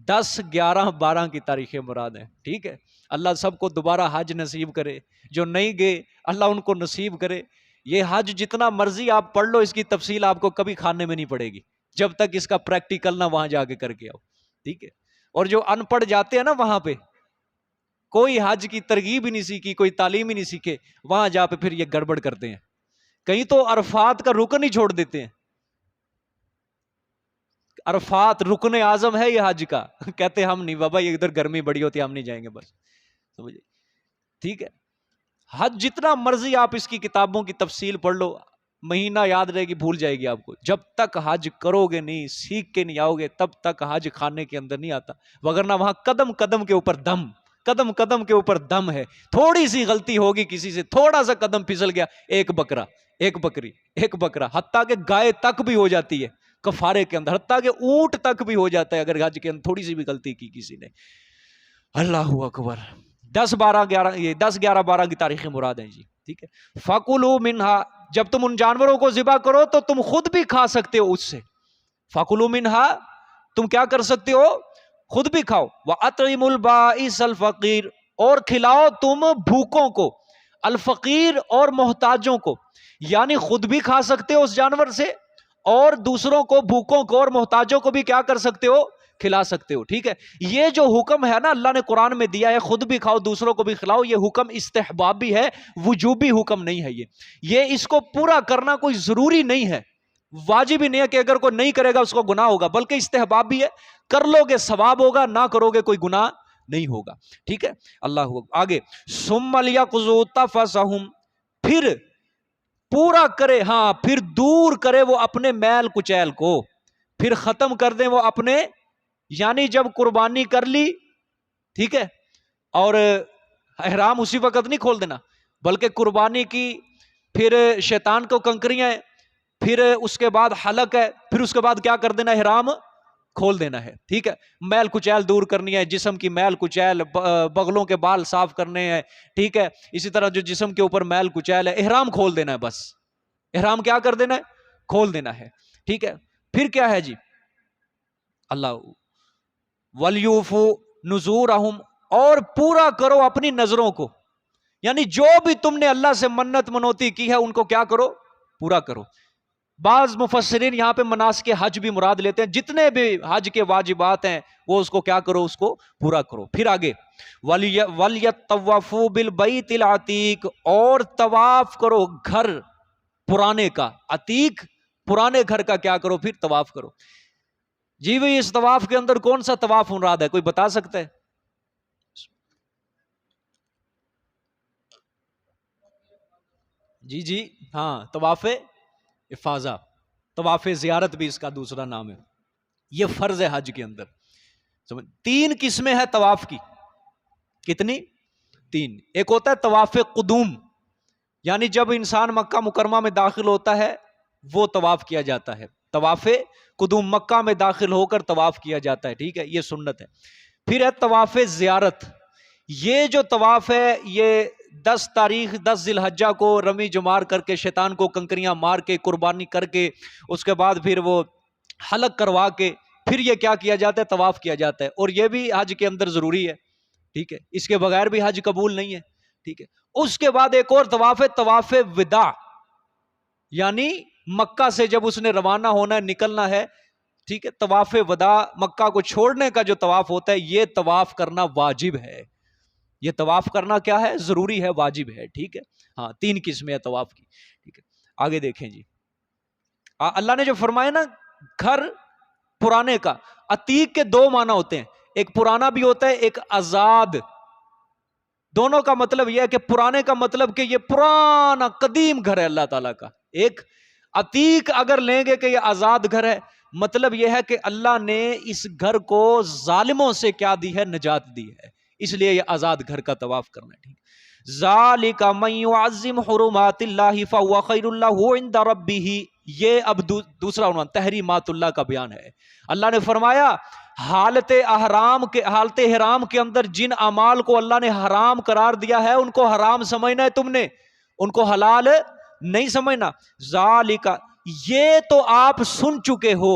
10 11 12 کی تاریخیں مراد ہیں. ٹھیک ہے, اللہ سب کو دوبارہ حج نصیب کرے. جو نہیں گئے اللہ ان کو نصیب کرے. یہ حج جتنا مرضی آپ پڑھ لو اس کی تفصیل آپ کو کبھی کھانے میں نہیں پڑے گی جب تک اس کا پریکٹیکل نہ وہاں جا کے کر کے آؤ. ٹھیک ہے, اور جو ان پڑھ جاتے ہیں نا وہاں پہ کوئی حج کی ترغیب ہی نہیں سیکھی, کوئی تعلیم ہی نہیں سیکھے, وہاں جا پہ پھر یہ گڑبڑ کرتے ہیں. کہیں تو عرفات کا رکن ہی چھوڑ دیتے ہیں. عرفات رکن اعظم ہے یہ حج کا, کہتے ہم نہیں بابا, یہ ادھر گرمی بڑی ہوتی ہے ہم نہیں جائیں گے بس. سمجھے؟ ٹھیک ہے, حج جتنا مرضی آپ اس کی کتابوں کی تفصیل پڑھ لو, مہینہ یاد رہے گی بھول جائے گی آپ کو. جب تک حج کرو گے نہیں, سیکھ کے نہیں آؤ گے, تب تک حج خانے کے اندر نہیں آتا. وگرنہ وہاں قدم قدم کے اوپر دم, قدم قدم کے اوپر دم ہے. تھوڑی سی غلطی ہوگی کسی سے, تھوڑا سا قدم پھسل گیا, ایک بکرا, ایک بکری, ایک بکرا, حتیٰ کہ گائے تک بھی ہو جاتی ہے کفارے کے اندر, حتیٰ کہ اونٹ تک بھی ہو جاتا ہے اگر حج کے اندر تھوڑی سی بھی غلطی کی کسی نے. اللہ اکبر. 10 11 12 کی تاریخیں مراد ہیں جی. ٹھیک ہے, فَكُلُوا مِنْهَا, جب تم ان جانوروں کو ذبح کرو تو تم خود بھی کھا سکتے ہو اس سے. فَكُلُوا مِنْهَا, تم کیا کر سکتے ہو؟ خود بھی کھاؤ. وَأَطْعِمُوا الْبَائِسَ الْفَقِيرَ, اور کھلاؤ تم بھوکوں کو, الفقیر اور محتاجوں کو. یعنی خود بھی کھا سکتے ہو اس جانور سے اور دوسروں کو, بھوکوں کو اور محتاجوں کو بھی کیا کر سکتے ہو؟ کھلا سکتے ہو. ٹھیک ہے, یہ جو حکم ہے نا اللہ نے قرآن میں دیا ہے, خود بھی کھاؤ دوسروں کو بھی کھلاؤ, یہ حکم استحبابی ہے, وجوبی حکم نہیں ہے. یہ اس کو پورا کرنا کوئی ضروری نہیں ہے, واجب ہی نہیں ہے کہ اگر کوئی نہیں کرے گا اس کو گناہ ہوگا, بلکہ استحبابی ہے. کر لو گے ثواب ہوگا, نہ کرو گے کوئی گناہ نہیں ہوگا. ٹھیک ہے, اللہ آگے. ثم لیقضوا تفثهم, پھر پورا کرے, ہاں پھر دور کرے وہ اپنے میل کچیل کو, پھر ختم کر دیں وہ اپنے, یعنی جب قربانی کر لی, ٹھیک ہے, اور احرام اسی وقت نہیں کھول دینا, بلکہ قربانی کی, پھر شیطان کو کنکریاں ہیں, پھر اس کے بعد حلق ہے, پھر اس کے بعد کیا کر دینا؟ احرام کھول دینا ہے. ٹھیک ہے, میل کچیل دور کرنی ہے, جسم کی میل کچیل, بغلوں کے بال صاف کرنے ہیں. ٹھیک ہے, اسی طرح جو جسم کے اوپر میل کچیل ہے, احرام کھول دینا ہے. بس احرام کیا کر دینا ہے؟ کھول دینا ہے. ٹھیک ہے, پھر کیا ہے جی؟ اللہ وَلْيُوفُوا نُذُورَهُمْ, اور پورا کرو اپنی نظروں کو, یعنی جو بھی تم نے اللہ سے منت منوتی کی ہے ان کو کیا کرو؟ پورا کرو. بعض مفسرین یہاں پہ مناسک حج بھی مراد لیتے ہیں, جتنے بھی حج کے واجبات ہیں وہ اس کو کیا کرو؟ اس کو پورا کرو. پھر آگے وَلْيَطَّوَّفُوا بِالْبَيْتِ الْعَتِيقِ, اور طواف کرو گھر پرانے کا, عتیق پرانے گھر کا کیا کرو؟ پھر طواف کرو. جی بھئی اس طواف کے اندر کون سا طواف مراد ہے, کوئی بتا سکتا ہے؟ جی ہاں, طواف افاضہ, طواف زیارت بھی اس کا دوسرا نام ہے. یہ فرض ہے حج کے اندر. 3 قسمیں ہیں طواف کی. کتنی؟ 3. ایک ہوتا ہے طواف قدوم, یعنی جب انسان مکہ مکرمہ میں داخل ہوتا ہے وہ طواف کیا جاتا ہے. طواف قدوم, مکہ میں داخل ہو کر طواف کیا جاتا ہے. ٹھیک ہے, یہ سنت ہے. پھر ہے طواف زیارت. یہ جو طواف ہے یہ 10 تاریخ 10 ذی الحجہ کو رمی جمار کر کے, شیطان کو کنکریاں مار کے, قربانی کر کے, اس کے بعد پھر وہ حلق کروا کے, پھر یہ کیا کیا جاتا ہے؟ طواف کیا جاتا ہے. اور یہ بھی حج کے اندر ضروری ہے. ٹھیک ہے, اس کے بغیر بھی حج قبول نہیں ہے. ٹھیک ہے, اس کے بعد ایک اور طواف ہے, طواف وداع. یعنی مکہ سے جب اس نے روانہ ہونا ہے، نکلنا ہے، ٹھیک ہے، طواف وداع، مکہ کو چھوڑنے کا جو طواف ہوتا ہے، یہ طواف کرنا واجب ہے. یہ طواف کرنا کیا ہے؟ ضروری ہے، واجب ہے. ٹھیک ہے، ہاں 3 قسمیں ہیں طواف کی. ٹھیک ہے، آگے دیکھیں جی. اللہ نے جو فرمایا نا گھر پرانے کا، عتیق کے 2 معنی ہوتے ہیں، ایک پرانا بھی ہوتا ہے، ایک آزاد. دونوں کا مطلب یہ ہے کہ پرانے کا مطلب کہ یہ پرانا قدیم گھر ہے اللہ تعالیٰ کا. ایک عتیق اگر لیں گے کہ یہ آزاد گھر ہے، مطلب یہ ہے کہ اللہ نے اس گھر کو ظالموں سے کیا دی ہے؟ نجات دی ہے. اس لیے یہ آزاد گھر کا طواف کرنا ہے. ٹھیک، ذالک من یعظم حرمات اللہ فهو خیر له عند ربہ. یہ اب دوسرا عنوان تحریمات اللہ کا بیان ہے. اللہ نے فرمایا حالت احرام کے اندر جن اعمال کو اللہ نے حرام قرار دیا ہے، ان کو حرام سمجھنا ہے تم نے، ان کو حلال نہیں سمجھنا. ذالک، یہ تو آپ سن چکے ہو،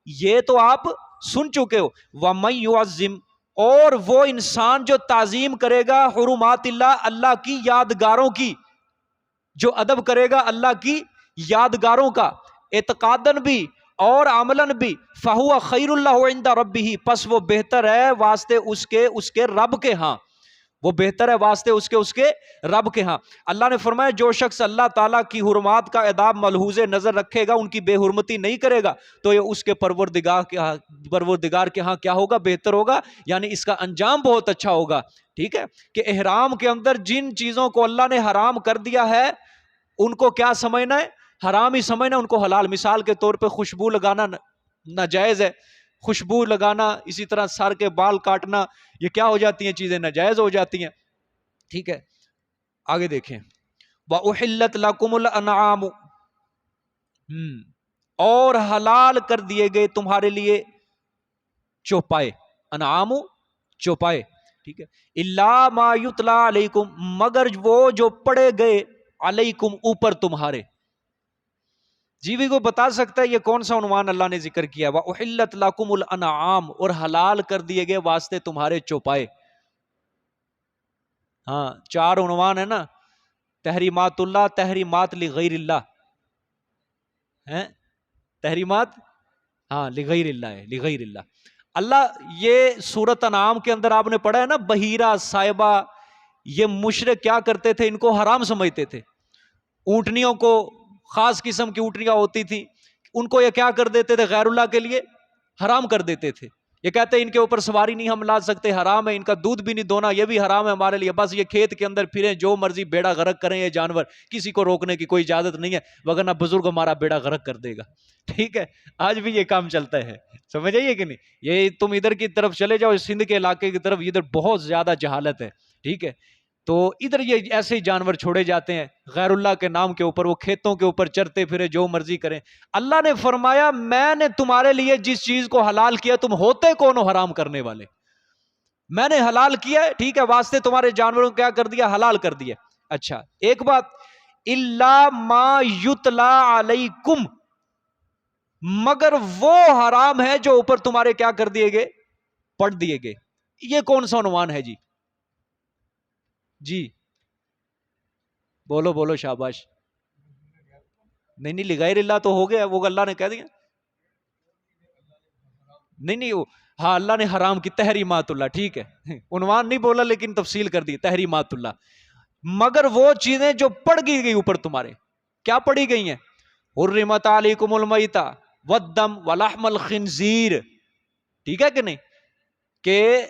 یہ تو آپ سن چکے ہو. وَمَن يُعَظِّمْ، اور وہ انسان جو تعظیم کرے گا حرمات اللہ، اللہ کی یادگاروں کی، جو ادب کرے گا اللہ کی یادگاروں کا، اعتقاداً بھی اور عملاً بھی، فَهُوَ خَيْرُ اللَّهُ عِنْدَ رَبِّهِ، پس وہ بہتر ہے واسطے اس کے رب کے ہاں. وہ بہتر ہے واسطے اس کے رب کے ہاں. اللہ نے فرمایا جو شخص اللہ تعالیٰ کی حرمات کا اداب ملحوظ نظر رکھے گا، ان کی بے حرمتی نہیں کرے گا، تو یہ اس کے پروردگار کے ہاں کیا ہوگا؟ بہتر ہوگا. یعنی اس کا انجام بہت اچھا ہوگا. ٹھیک ہے، کہ احرام کے اندر جن چیزوں کو اللہ نے حرام کر دیا ہے، ان کو کیا سمجھنا ہے؟ حرام ہی سمجھنا، ان کو حلال. مثال کے طور پہ خوشبو لگانا ناجائز ہے، خوشبو لگانا، اسی طرح سر کے بال کاٹنا، یہ کیا ہو جاتی ہیں؟ چیزیں ناجائز ہو جاتی ہیں. ٹھیک ہے، آگے دیکھیں. وَأُحِلَّتْ لَكُمُ الْأَنْعَامُ، اور حلال کر دیے گئے تمہارے لیے چوپائے. انعام چوپائے. ٹھیک ہے، اِلَّا مَا يُتْلَى عَلَيْكُمْ، مگر وہ جو پڑھے گئے علیکم اوپر تمہارے. جی بھی کو بتا سکتا ہے یہ کون سا عنوان اللہ نے ذکر کیا؟ وَأُحِلَّتْ لَكُمُ الْأَنْعَامُ، اور حلال کر دیے گئے واسطے تمہارے چوپائے. ہاں 4 عنوان ہے نا، تحریمات اللہ، تحریمات لغیر اللہ ہیں، تحریمات ہاں لغیر اللہ ہے، لغیر اللہ. اللہ یہ سورۃ انعام کے اندر آپ نے پڑھا ہے نا، بحیرہ صاحبہ، یہ مشرک کیا کرتے تھے؟ ان کو حرام سمجھتے تھے. اونٹنیوں کو، خاص قسم کی اونٹنیاں ہوتی تھی، ان کو یہ کیا کر دیتے تھے؟ غیر اللہ کے لیے حرام کر دیتے تھے. یہ کہتے ہیں ان کے اوپر سواری نہیں ہم لا سکتے، حرام ہے، ان کا دودھ بھی نہیں دونا، یہ بھی حرام ہے ہمارے لیے، بس یہ کھیت کے اندر پھریں، جو مرضی بیڑا غرق کریں یہ جانور، کسی کو روکنے کی کوئی اجازت نہیں ہے، وگرنہ بزرگ ہمارا بیڑا غرق کر دے گا. ٹھیک ہے، آج بھی یہ کام چلتا ہے، سمجھ آئیے کہ نہیں؟ یہ تم ادھر کی طرف چلے جاؤ، سندھ کے علاقے کی طرف، ادھر بہت زیادہ جہالت ہے. ٹھیک ہے، تو ادھر یہ ایسے ہی جانور چھوڑے جاتے ہیں غیر اللہ کے نام کے اوپر، وہ کھیتوں کے اوپر چرتے پھرے، جو مرضی کریں. اللہ نے فرمایا میں نے تمہارے لیے جس چیز کو حلال کیا، تم ہوتے کون ہو حرام کرنے والے؟ میں نے حلال کیا ہے، ٹھیک ہے، واسطے تمہارے جانوروں کو کیا کر دیا؟ حلال کر دیا. اچھا ایک بات، الا ما یتلا علیکم، مگر وہ حرام ہے جو اوپر تمہارے کیا کر دیے گئے؟ پڑھ دیے گئے. یہ کون سا عنوان ہے جی؟ جی بولو بولو، شاباش. نہیں نہیں، لغیر اللہ تو ہو گیا، وہ اللہ نے کہہ دیا. نہیں نہیں، ہاں اللہ نے حرام کی تحریمات اللہ. ٹھیک ہے، عنوان نہیں بولا لیکن تفصیل کر دی، تحریمات اللہ. مگر وہ چیزیں جو پڑ گئی اوپر تمہارے، کیا پڑی گئی ہیں؟ حرمت علیکم المیتہ والدم ولحم الخنزیر. ٹھیک ہے کہ نہیں؟ کہ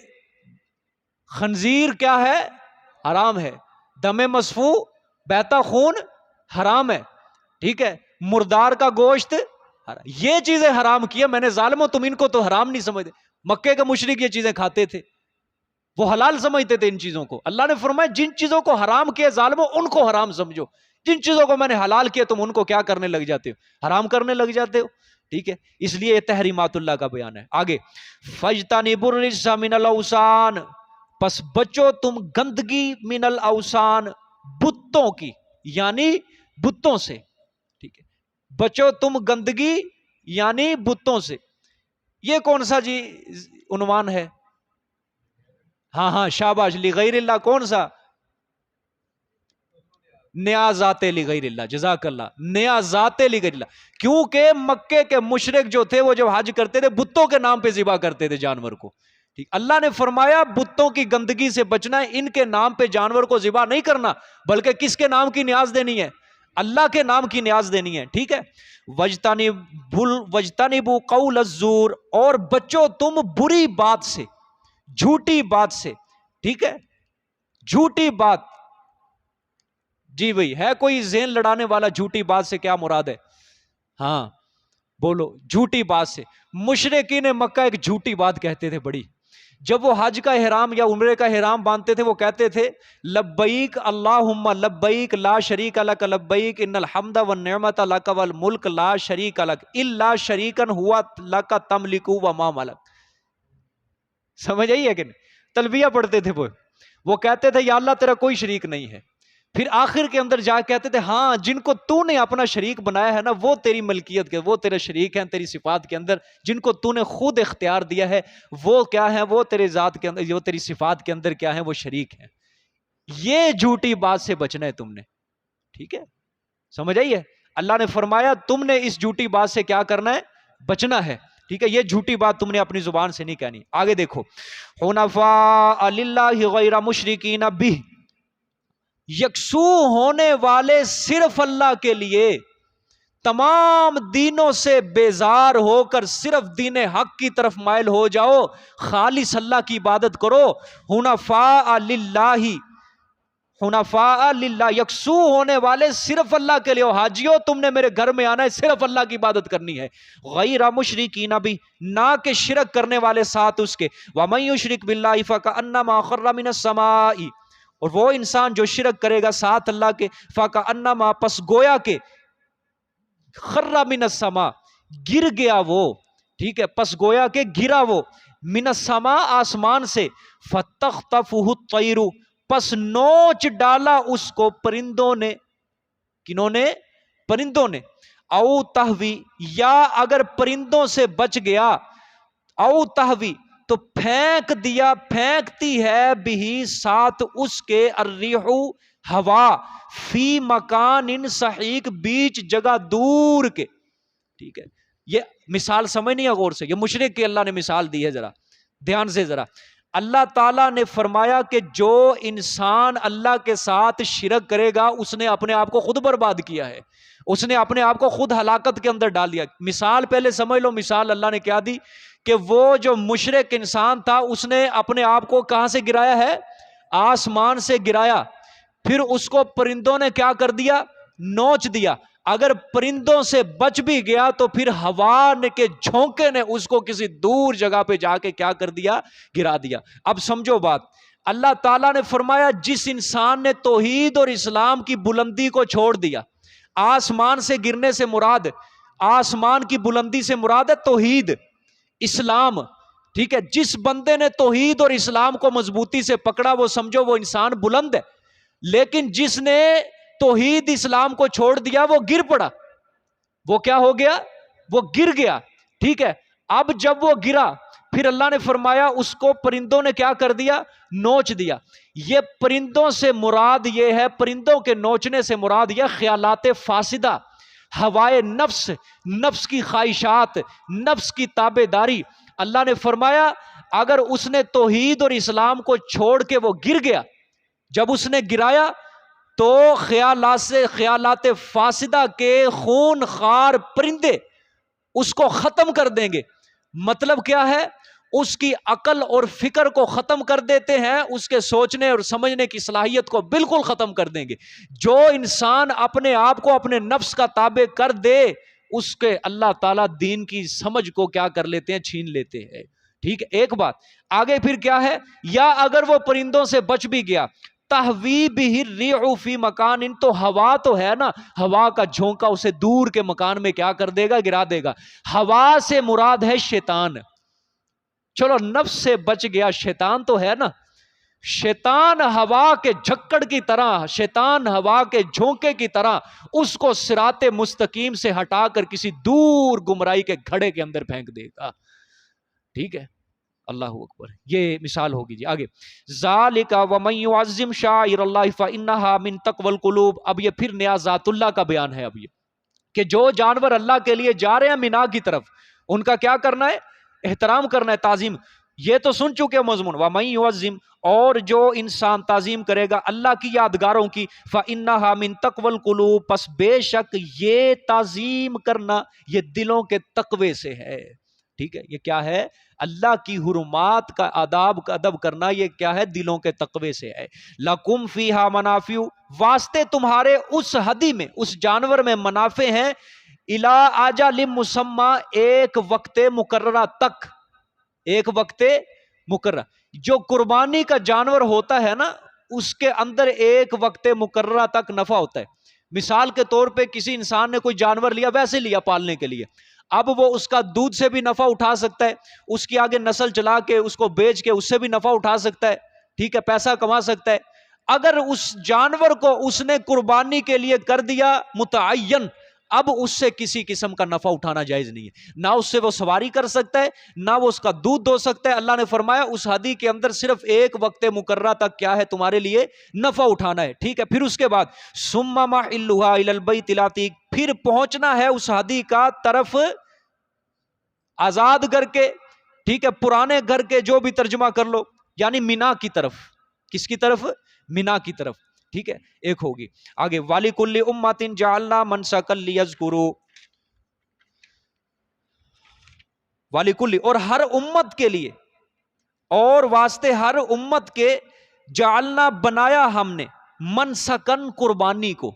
خنزیر کیا ہے؟ حرام ہے. دم مسفوح، بہتا خون حرام ہے. ٹھیک ہے، مردار کا گوشت، یہ چیزیں حرام کیا میں نے. ظالموں تم ان کو تو حرام نہیں سمجھتے. مکے کے مشرک یہ چیزیں کھاتے تھے، وہ حلال سمجھتے تھے ان چیزوں کو. اللہ نے فرمایا جن چیزوں کو حرام کیا ظالموں، ان کو حرام سمجھو. جن چیزوں کو میں نے حلال کیا تم ان کو کیا کرنے لگ جاتے ہو؟ حرام کرنے لگ جاتے ہو. ٹھیک ہے، اس لیے یہ تحریمات اللہ کا بیان ہے. آگے فَاجْتَنِبُوا الرِّجْسَ مِنَ الْأَوْثَانِ، پس بچو تم گندگی، من الاوثان، بتوں کی، یعنی بتوں سے. ٹھیک ہے، بچو تم گندگی یعنی بتوں سے. یہ کون سا جی عنوان ہے؟ ہاں ہاں شاباش، لغیر اللہ کون سا؟ نیازات لغیر اللہ، جزاک اللہ، نیازات لغیر اللہ، کیونکہ مکے کے مشرک جو تھے وہ جب حج کرتے تھے بتوں کے نام پہ ذبح کرتے تھے جانور کو. ٹھیک، اللہ نے فرمایا بتوں کی گندگی سے بچنا ہے، ان کے نام پہ جانور کو ذبح نہیں کرنا، بلکہ کس کے نام کی نیاز دینی ہے؟ اللہ کے نام کی نیاز دینی ہے. ٹھیک ہے، وَاجْتَنِبُوا قَوْلَ الزُّورِ، اور بچو تم بری بات سے، جھوٹی بات سے. ٹھیک ہے، جھوٹی بات. جی بھئی، ہے کوئی ذہن لڑانے والا جھوٹی بات سے کیا مراد ہے؟ ہاں بولو، جھوٹی بات سے. مشرکین مکہ ایک جھوٹی بات کہتے تھے بڑی. جب وہ حج کا احرام یا عمرے کا احرام باندھتے تھے وہ کہتے تھے لبیک اللہم لبیک لا شریک لک لبیک ان الحمد والنعمت لک والملک لا شریک لک الا شریکا ہوا لک تملک وما ملک. سمجھ آئی ہے کہ نہیں؟ تلبیہ پڑھتے تھے وہ کہتے تھے یا اللہ تیرا کوئی شریک نہیں ہے. پھر آخر کے اندر جا کہتے تھے ہاں جن کو تو نے اپنا شریک بنایا ہے نا وہ تیری ملکیت کے، وہ تیرے شریک ہیں تیری صفات کے اندر، جن کو تو نے خود اختیار دیا ہے وہ کیا ہے، وہ تیرے ذات کے اندر، وہ تیری صفات کے اندر کیا ہے، وہ شریک ہیں. یہ جھوٹی بات سے بچنا ہے تم نے. ٹھیک ہے، سمجھ آئیے؟ اللہ نے فرمایا تم نے اس جھوٹی بات سے کیا کرنا ہے، بچنا ہے. ٹھیک ہے، یہ جھوٹی بات تم نے اپنی زبان سے نہیں کہنی. آگے دیکھو، حنفاء للہ غیر مشرکین بہ، یکسو ہونے والے صرف اللہ کے لیے، تمام دینوں سے بیزار ہو کر صرف دین حق کی طرف مائل ہو جاؤ، خالص اللہ کی عبادت کرو. حنفاء للہ، حنفاء للہ، یکسو ہونے والے صرف اللہ کے لیے. حاجیو تم نے میرے گھر میں آنا ہے، صرف اللہ کی عبادت کرنی ہے. غیر مشرکین بھی، نہ کہ شرک کرنے والے ساتھ اس کے. ومن یشرک باللہ فکأنما خر من السماء، اور وہ انسان جو شرک کرے گا ساتھ اللہ کے، فکأنما، پس گویا کہ، خر من السماء، گر گیا وہ. ٹھیک ہے، پس گویا کہ گرا وہ، من السماء، آسمان سے، فتخطفہ الطیر، پس نوچ ڈالا اس کو پرندوں نے. کنہوں نے؟ پرندوں نے. او تہوی، یا اگر پرندوں سے بچ گیا، او تہوی تو پھینک دیا، پھینکتی ہے بھی ساتھ اس کے، الریح، ہوا، فی مکان ان صحیق، بیچ جگہ دور کے. ٹھیک ہے، یہ مثال سمجھنی ہے غور سے، یہ مشرک کی اللہ نے مثال دی ہے، ذرا دھیان سے. ذرا اللہ تعالیٰ نے فرمایا کہ جو انسان اللہ کے ساتھ شرک کرے گا اس نے اپنے آپ کو خود برباد کیا ہے، اس نے اپنے آپ کو خود ہلاکت کے اندر ڈال دیا. مثال پہلے سمجھ لو، مثال اللہ نے کیا دی کہ وہ جو مشرک انسان تھا اس نے اپنے آپ کو کہاں سے گرایا ہے؟ آسمان سے گرایا. پھر اس کو پرندوں نے کیا کر دیا؟ نوچ دیا. اگر پرندوں سے بچ بھی گیا تو پھر ہوا کے جھونکے نے اس کو کسی دور جگہ پہ جا کے کیا کر دیا؟ گرا دیا. اب سمجھو بات، اللہ تعالیٰ نے فرمایا جس انسان نے توحید اور اسلام کی بلندی کو چھوڑ دیا، آسمان سے گرنے سے مراد، آسمان کی بلندی سے مراد ہے توحید، اسلام. ٹھیک ہے، جس بندے نے توحید اور اسلام کو مضبوطی سے پکڑا وہ سمجھو وہ انسان بلند ہے. لیکن جس نے توحید اسلام کو چھوڑ دیا وہ گر پڑا، وہ کیا ہو گیا؟ وہ گر گیا. ٹھیک ہے، اب جب وہ گرا پھر اللہ نے فرمایا اس کو پرندوں نے کیا کر دیا؟ نوچ دیا. یہ پرندوں سے مراد یہ ہے، پرندوں کے نوچنے سے مراد یہ خیالات فاسدہ، ہوائے نفس، نفس کی خواہشات، نفس کی تابع داری. اللہ نے فرمایا اگر اس نے توحید اور اسلام کو چھوڑ کے وہ گر گیا، جب اس نے گرایا تو خیالات فاسدہ کے خون خار پرندے اس کو ختم کر دیں گے. مطلب کیا ہے؟ اس کی عقل اور فکر کو ختم کر دیتے ہیں، اس کے سوچنے اور سمجھنے کی صلاحیت کو بالکل ختم کر دیں گے. جو انسان اپنے آپ کو اپنے نفس کا تابع کر دے اس کے اللہ تعالیٰ دین کی سمجھ کو کیا کر لیتے ہیں؟ چھین لیتے ہیں. ٹھیک ہے، ایک بات. آگے پھر کیا ہے؟ یا اگر وہ پرندوں سے بچ بھی گیا، تہوی بہ الریح فی مکان ان، تو ہوا تو ہے نا، ہوا کا جھونکا اسے دور کے مکان میں کیا کر دے گا؟ گرا دے گا. ہوا سے مراد ہے شیطان. چلو نفس سے بچ گیا، شیطان تو ہے نا. شیطان ہوا کے جھکڑ کی طرح، شیطان ہوا کے جھونکے کی طرح اس کو صراط مستقیم سے ہٹا کر کسی دور گمراہی کے گھڑے کے اندر پھینک دے گا. ٹھیک ہے، اللہ اکبر، یہ مثال ہوگی جی۔ آگے ذالک ومن یعظم شعائر اللہ فانھا من تقوی القلوب، اب یہ پھر نیا ذات اللہ کا بیان ہے۔ اب یہ کہ جو جانور اللہ کے لیے جا رہے ہیں مینا کی طرف، ان کا کیا کرنا ہے؟ احترام کرنا ہے، تعظیم۔ یہ تو سن چکے مضمون، وَمَن يُعَظِّمْ، اور جو انسان تعظیم کرے گا اللہ کی یادگاروں کی، فَإِنَّهَا مِن تَقْوَى الْقُلُوبِ، پس بے شک یہ تعظیم کرنا یہ دلوں کے تقوی سے ہے۔ ٹھیک ہے، یہ کیا ہے؟ اللہ کی حرمات کا آداب کا ادب کرنا، یہ کیا ہے؟ دلوں کے تقوی سے ہے۔ لَكُمْ فِيهَا مَنَافِعُ، واسطے تمہارے اس ہدی میں، اس جانور میں منافع ہیں، اِلَىٰ أَجَلٍ مُّسَمًّى، ایک وقت مقررہ تک، ایک وقت مقررہ۔ جو قربانی کا جانور ہوتا ہے نا، اس کے اندر ایک وقت مقررہ تک نفع ہوتا ہے۔ مثال کے طور پہ کسی انسان نے کوئی جانور لیا، ویسے لیا پالنے کے لیے، اب وہ اس کا دودھ سے بھی نفع اٹھا سکتا ہے، اس کی آگے نسل چلا کے اس کو بیچ کے اس سے بھی نفع اٹھا سکتا ہے، ٹھیک ہے، پیسہ کما سکتا ہے۔ اگر اس جانور کو اس نے قربانی کے لیے کر دیا متعین، اب اس سے کسی قسم کا نفع اٹھانا جائز نہیں ہے، نہ اس سے وہ سواری کر سکتا ہے، نہ وہ اس کا دودھ دو سکتا ہے۔ اللہ نے فرمایا اس ہدی کے اندر صرف ایک وقت مقررہ تک کیا ہے؟ تمہارے لیے نفع اٹھانا ہے، ٹھیک ہے۔ پھر اس کے بعد ثم محلھا الی البیت العتیق، پھر پہنچنا ہے اس ہدی کا طرف آزاد کر کے، ٹھیک ہے، پرانے گھر کے، جو بھی ترجمہ کر لو، یعنی مینا کی طرف۔ کس کی طرف؟ مینا کی طرف، ٹھیک ہے، ایک ہوگی۔ آگے وَلِكُلِّ أُمَّةٍ جَعَلْنَا مَنْسَكًا لِيَذْكُرُوا، وَلِكُلِّ، اور ہر امت کے لیے، اور واسطے ہر امت کے، جعلنا بنایا ہم نے، منسکن قربانی کو،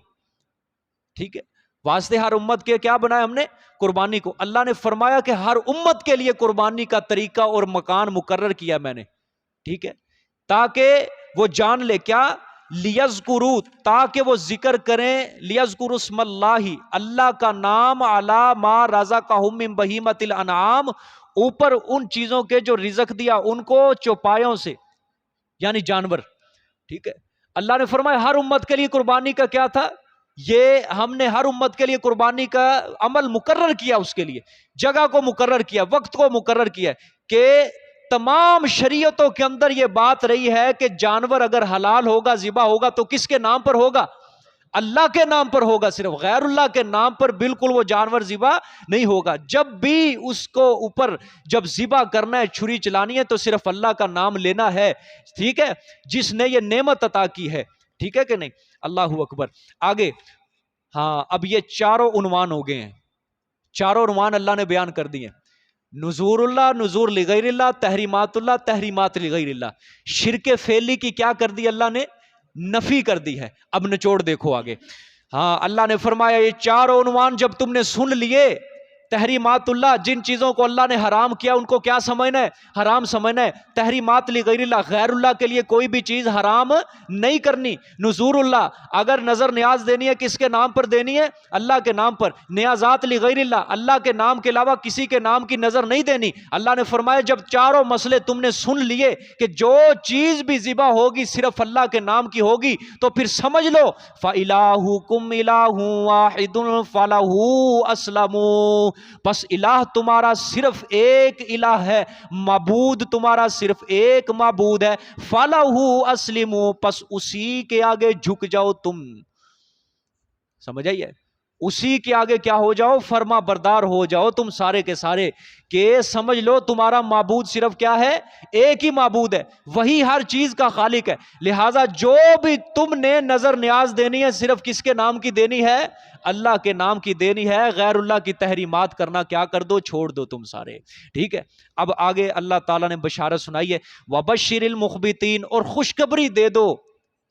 ٹھیک ہے، واسطے ہر امت کے کیا بنایا ہم نے؟ قربانی کو۔ اللہ نے فرمایا کہ ہر امت کے لیے قربانی کا طریقہ اور مکان مقرر کیا میں نے، ٹھیک ہے، تاکہ وہ جان لے کیا؟ لیذکروا، تاکہ وہ ذکر کریں، لیذکروا اسم اللہ، اللہ کا نام، علی ما رزقہم من بہیمۃ الانعام، اوپر ان چیزوں کے جو رزق دیا ان کو چوپایوں سے، یعنی جانور، ٹھیک ہے۔ اللہ نے فرمایا ہر امت کے لیے قربانی کا کیا تھا؟ یہ ہم نے ہر امت کے لیے قربانی کا عمل مقرر کیا، اس کے لیے جگہ کو مقرر کیا، وقت کو مقرر کیا، کہ تمام شریعتوں کے اندر یہ بات رہی ہے کہ جانور اگر حلال ہوگا، ذبح ہوگا، تو کس کے نام پر ہوگا؟ اللہ کے نام پر ہوگا، صرف غیر اللہ کے نام پر بالکل وہ جانور ذبح نہیں ہوگا۔ جب بھی اس کو اوپر جب ذبح کرنا ہے، چھری چلانی ہے، تو صرف اللہ کا نام لینا ہے، ٹھیک ہے، جس نے یہ نعمت عطا کی ہے، ٹھیک ہے کہ نہیں؟ اللہ اکبر۔ آگے ہاں، اب یہ چاروں عنوان ہو گئے ہیں، چاروں عنوان اللہ نے بیان کر دیے، نذور اللہ، نذور لغیر اللہ، تحریمات اللہ، تحریمات لغیر اللہ۔ شرک فعلی کی کیا کر دی اللہ نے؟ نفی کر دی ہے۔ اب نچوڑ دیکھو آگے، ہاں، اللہ نے فرمایا یہ چاروں عنوان جب تم نے سن لیے، تحریمات اللہ، جن چیزوں کو اللہ نے حرام کیا ان کو کیا سمجھنا ہے؟ حرام سمجھنا ہے۔ تحریمات لغیر اللہ، غیر اللہ کے لیے کوئی بھی چیز حرام نہیں کرنی۔ نذور اللہ، اگر نظر نیاز دینی ہے کس کے نام پر دینی ہے؟ اللہ کے نام پر۔ نیازات لغیر اللہ، اللہ کے نام کے علاوہ کسی کے نام کی نظر نہیں دینی۔ اللہ نے فرمایا جب چاروں مسئلے تم نے سن لیے کہ جو چیز بھی ذبح ہوگی صرف اللہ کے نام کی ہوگی، تو پھر سمجھ لو فَإِلَٰهُكُمْ إِلَٰهٌ وَاحِدٌ فَلَهُ أَسْلَمُوا، بس الہ تمہارا صرف ایک الہ ہے، معبود تمہارا صرف ایک معبود ہے، فَلَهُ أَسْلِمُوا، پس اسی کے آگے جھک جاؤ تم۔ سمجھ آئیے؟ اسی کے آگے کیا ہو جاؤ؟ فرما بردار ہو جاؤ تم سارے کے سارے، کہ سمجھ لو تمہارا معبود صرف کیا ہے؟ ایک ہی معبود ہے، وہی ہر چیز کا خالق ہے۔ لہٰذا جو بھی تم نے نظر نیاز دینی ہے صرف کس کے نام کی دینی ہے؟ اللہ کے نام کی دینی ہے۔ غیر اللہ کی تحریمات کرنا کیا کر دو؟ چھوڑ دو تم سارے، ٹھیک ہے۔ اب آگے اللہ تعالیٰ نے بشارت سنائی ہے، وَبَشِّرِ الْمُخْبِتِينَ، اور خوشخبری دے دو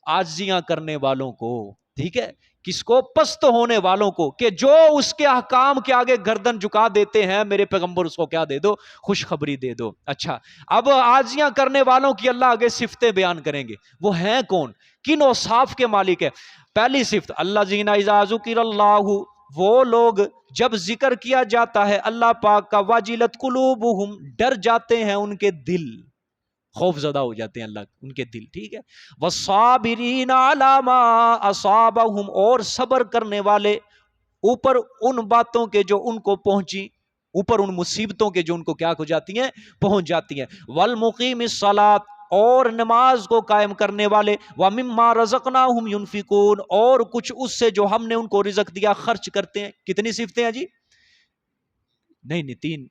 عاجزیاں کرنے والوں کو، ٹھیک ہے، کس کو؟ پست ہونے والوں کو، کہ جو اس کے احکام کے آگے گردن جھکا دیتے ہیں، میرے پیغمبر اس کو کیا دے دو؟ خوشخبری دے دو۔ اچھا، اب عاجزیاں کرنے والوں کی اللہ آگے صفتیں بیان کریں گے، وہ ہیں کون، کن اوصاف کے مالک ہے؟ پہلی صفت الذین اذا ذکر اللہ، وہ لوگ جب ذکر کیا جاتا ہے اللہ پاک کا، وجلت قلوبہم، ڈر جاتے ہیں ان کے دل، خوف زدہ ہو جاتے ہیں اللہ ان کے دل، ٹھیک ہے۔ والصابرین علی ما اصابہم، اور صبر کرنے والے اوپر ان باتوں کے جو ان کو پہنچی، اوپر ان مصیبتوں کے جو ان کو کیا ہو جاتی ہیں، پہنچ جاتی ہیں۔ والمقیم الصلاۃ، اور نماز کو قائم کرنے والے، وَمِمَّا رَزَقْنَاهُمْ يُنْفِقُونَ، اور کچھ اس سے جو ہم نے ان کو رزق دیا خرچ کرتے ہیں۔ کتنی صفتیں ہیں جی؟ نہیں، تین،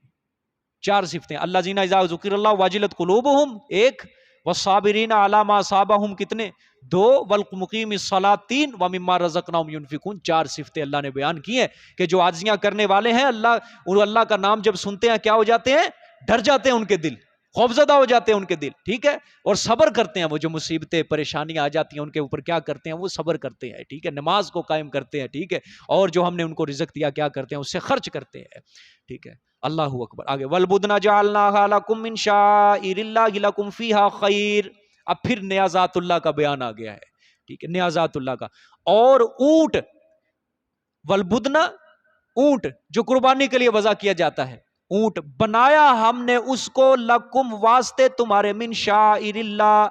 چار صفتیں۔ الذین اذا ذکر اللہ وجلت قلوبہم ایک، والصابرین علی ما اصابہم کتنے؟ دو، والمقیم الصلاۃ تین، ومما رزقناہم ینفقون چار صفتیں اللہ نے بیان کی ہیں کہ جو عاجزیاں کرنے والے ہیں، اللہ کا نام جب سنتے ہیں کیا ہو جاتے ہیں؟ ڈر جاتے ہیں ان کے دل، خوفزدہ ہو جاتے ہیں ان کے دل، ٹھیک ہے، اور صبر کرتے ہیں۔ وہ جو مصیبتیں پریشانیاں آ جاتی ہیں ان کے اوپر کیا کرتے ہیں؟ وہ صبر کرتے ہیں، ٹھیک ہے، نماز کو قائم کرتے ہیں، ٹھیک ہے، اور جو ہم نے ان کو رزق دیا کیا کرتے ہیں؟ اس سے خرچ کرتے ہیں، ٹھیک ہے۔ اللہ اکبر۔ آگے والبدن جعلناها لکم من شعائر اللہ لکم فیہا خیر۔ اب پھر نیازات اللہ کا بیان آ گیا ہے، ٹھیک ہے، نیازات اللہ کا۔ اور اونٹ، والبدن اونٹ جو قربانی کے لیے وضع کیا جاتا ہے، اونٹ بنایا ہم نے اس کو لکم واسطے تمہارے، من شعائر اللہ،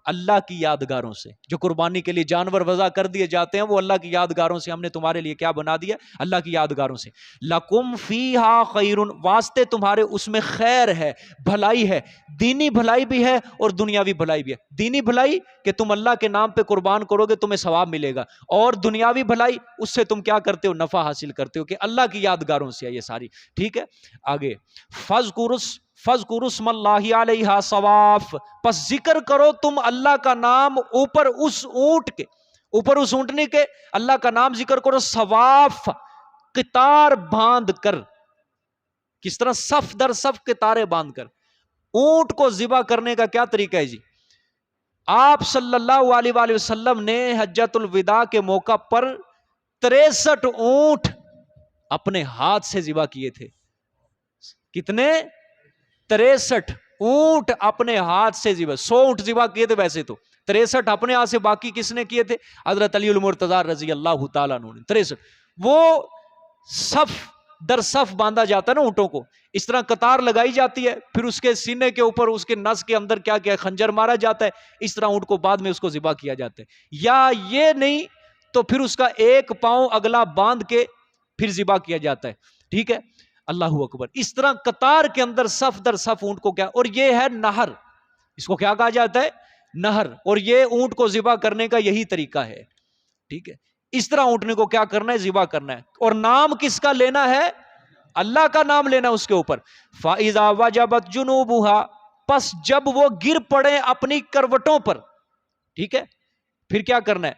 اللہ کی یادگاروں سے۔ جو قربانی کے لیے جانور وضع کر دیے جاتے ہیں وہ اللہ کی یادگاروں سے ہم نے تمہارے لیے کیا بنا دیا؟ اللہ کی یادگاروں سے۔ لکم فیہا خیر، واسطے تمہارے اس میں خیر ہے، بھلائی ہے، دینی بھلائی بھی ہے اور دنیاوی بھلائی بھی ہے۔ دینی بھلائی کہ تم اللہ کے نام پہ قربان کرو گے تمہیں ثواب ملے گا، اور دنیاوی بھلائی اس سے تم کیا کرتے ہو؟ نفع حاصل کرتے ہو، کہ اللہ کی یادگاروں سے ہے یہ ساری، ٹھیک ہے۔ آگے فَاذْكُرُوا اسْمَ اللَّهِ عَلَيْهَا صَوَافَ، پس ذکر کرو تم اللہ کا نام اوپر اس اونٹ کے، اوپر اس اونٹنی کے اللہ کا نام ذکر کرو، صواف، قطار باندھ کر۔ کس طرح؟ صف در صف قطاریں باندھ کر۔ اونٹ کو ذبح کرنے کا کیا طریقہ ہے جی؟ آپ صلی اللہ علیہ وآلہ وسلم نے حجۃ الوداع کے موقع پر 63 اونٹ اپنے ہاتھ سے ذبح کیے تھے۔ کتنے؟ 63 اونٹ اپنے ہاتھ سے ذبح، 100 اونٹ ذبح کیے تھے ویسے تو، 63 اپنے ہاتھ سے، باقی کس نے کیے تھے؟ حضرت علی المرتضی رضی اللہ تعالیٰ عنہ نے 63۔ وہ صف در صف باندھا جاتا ہے نا اونٹوں کو، اس طرح قطار لگائی جاتی ہے، پھر اس کے سینے کے اوپر اس کے نس کے اندر کیا کیا خنجر مارا جاتا ہے، اس طرح اونٹ کو بعد میں اس کو ذبح کیا جاتا ہے۔ یا یہ نہیں تو پھر اس کا ایک پاؤں اگلا باندھ کے پھر ذبح کیا جاتا ہے، ٹھیک ہے، اللہ اکبر۔ اس طرح قطار کے اندر صف در صف اونٹ کو کیا، اور یہ ہے نہر، اس کو کیا کہا جاتا ہے؟ نہر، اور یہ اونٹ کو ذبح کرنے کا یہی طریقہ ہے، ٹھیک ہے۔ اس طرح اونٹنے کو کیا کرنا ہے؟ ذبح کرنا ہے، اور نام کس کا لینا ہے؟ اللہ کا نام لینا اس کے اوپر۔ فَإِذَا وَجَبَتْ جُنُوبُهَا، پس جب وہ گر پڑے اپنی کروٹوں پر، ٹھیک ہے، پھر کیا کرنا ہے؟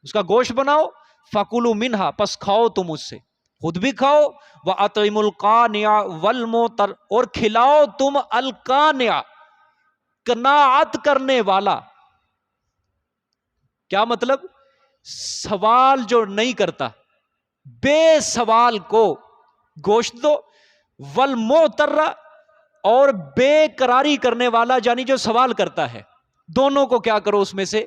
اس کا گوشت بناؤ، فَكُلُوا مِنْهَا، پس کھاؤ تم اس سے، خود بھی کھاؤ، وَأَطْعِمُوا الْقَانِعَ وَالْمُعْتَرَّ، اور کھلاؤ تم القانع، قناعت کرنے والا۔ کیا مطلب؟ سوال جو نہیں کرتا، بے سوال کو گوشت دو، والمعتر، اور بے قراری کرنے والا یعنی جو سوال کرتا ہے، دونوں کو کیا کرو؟ اس میں سے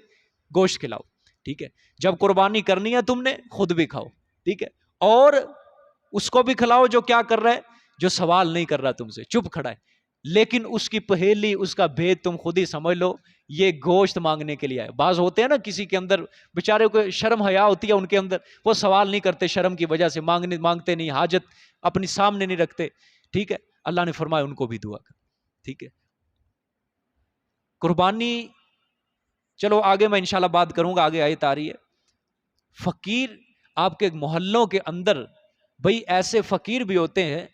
گوشت کھلاؤ، ٹھیک ہے۔ جب قربانی کرنی ہے تم نے، خود بھی کھاؤ، ٹھیک ہے، اور اس کو بھی کھلاؤ جو کیا کر رہا ہے؟ جو سوال نہیں کر رہا تم سے، چپ کھڑا ہے، لیکن اس کی پہیلی، اس کا بھید تم خود ہی سمجھ لو، یہ گوشت مانگنے کے لیے آئے۔ بعض ہوتے ہیں نا کسی کے اندر بیچارے کو شرم حیا ہوتی ہے ان کے اندر، وہ سوال نہیں کرتے شرم کی وجہ سے، مانگتے نہیں، حاجت اپنی سامنے نہیں رکھتے، ٹھیک ہے، اللہ نے فرمایا ان کو بھی دعا کر، ٹھیک ہے۔ قربانی، چلو آگے میں انشاءاللہ بات کروں گا، آگے آیت آ رہی ہے۔ فقیر، آپ کے محلوں کے اندر بھئی ایسے فقیر بھی ہوتے ہیں،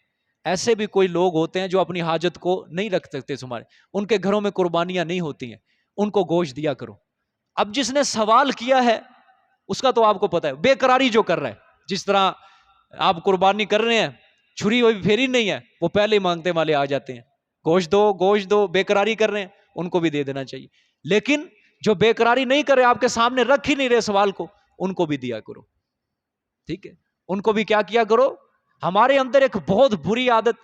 ایسے بھی کوئی لوگ ہوتے ہیں جو اپنی حاجت کو نہیں رکھ سکتے تمہارے، ان کے گھروں میں قربانیاں نہیں ہوتی ہیں، ان کو گوشت دیا کرو۔ اب جس نے سوال کیا ہے اس کا تو آپ کو پتا ہے، بے قراری جو کر رہا ہے، جس طرح آپ قربانی کر رہے ہیں، چھری ہوئی پھیری نہیں ہے، وہ پہلے مانگتے والے آ جاتے ہیں، گوشت دو گوشت دو، بے قراری کر رہے ہیں، ان کو بھی دے دینا چاہیے۔ لیکن جو بے قراری نہیں کر رہے، آپ کے سامنے رکھ ہی نہیں رہے سوال کو، ان کو بھی دیا کرو، ٹھیک ہے، ان کو بھی کیا کرو۔ ہمارے اندر ایک بہت بری عادت،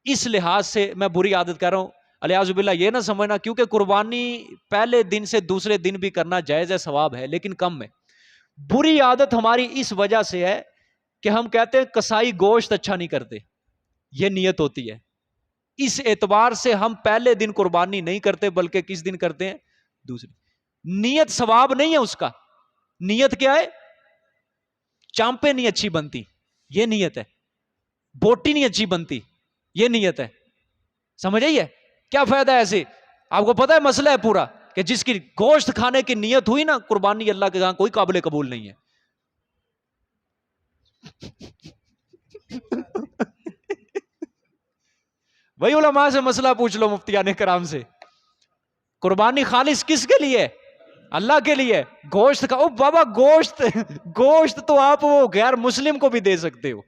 اس لحاظ سے میں بری عادت کہہ رہا ہوں، الیاذ باللہ، یہ نہ سمجھنا کیونکہ قربانی پہلے دن سے دوسرے دن بھی کرنا جائز ہے، ثواب ہے، لیکن کم ہے۔ بری عادت ہماری اس وجہ سے ہے کہ ہم کہتے ہیں کسائی گوشت اچھا نہیں کرتے، یہ نیت ہوتی ہے، اس اعتبار سے ہم پہلے دن قربانی نہیں کرتے بلکہ کس دن کرتے ہیں؟ دوسرے۔ نیت ثواب نہیں ہے اس کا، نیت کیا ہے؟ چامپیں نہیں اچھی بنتی، یہ نیت ہے، بوٹی نہیں اچھی بنتی، یہ نیت ہے. سمجھ آئیے کیا فائدہ ہے ایسے؟ آپ کو پتا ہے مسئلہ ہے پورا کہ جس کی گوشت کھانے کی نیت ہوئی نا، قربانی اللہ کے ہاں کوئی قابل قبول نہیں ہے. وہی علماء سے مسئلہ پوچھ لو، مفتیان کرام سے. قربانی خالص کس کے لیے؟ اللہ کے لیے. گوشت کا، او بابا گوشت گوشت تو آپ وہ غیر مسلم کو بھی دے سکتے ہو،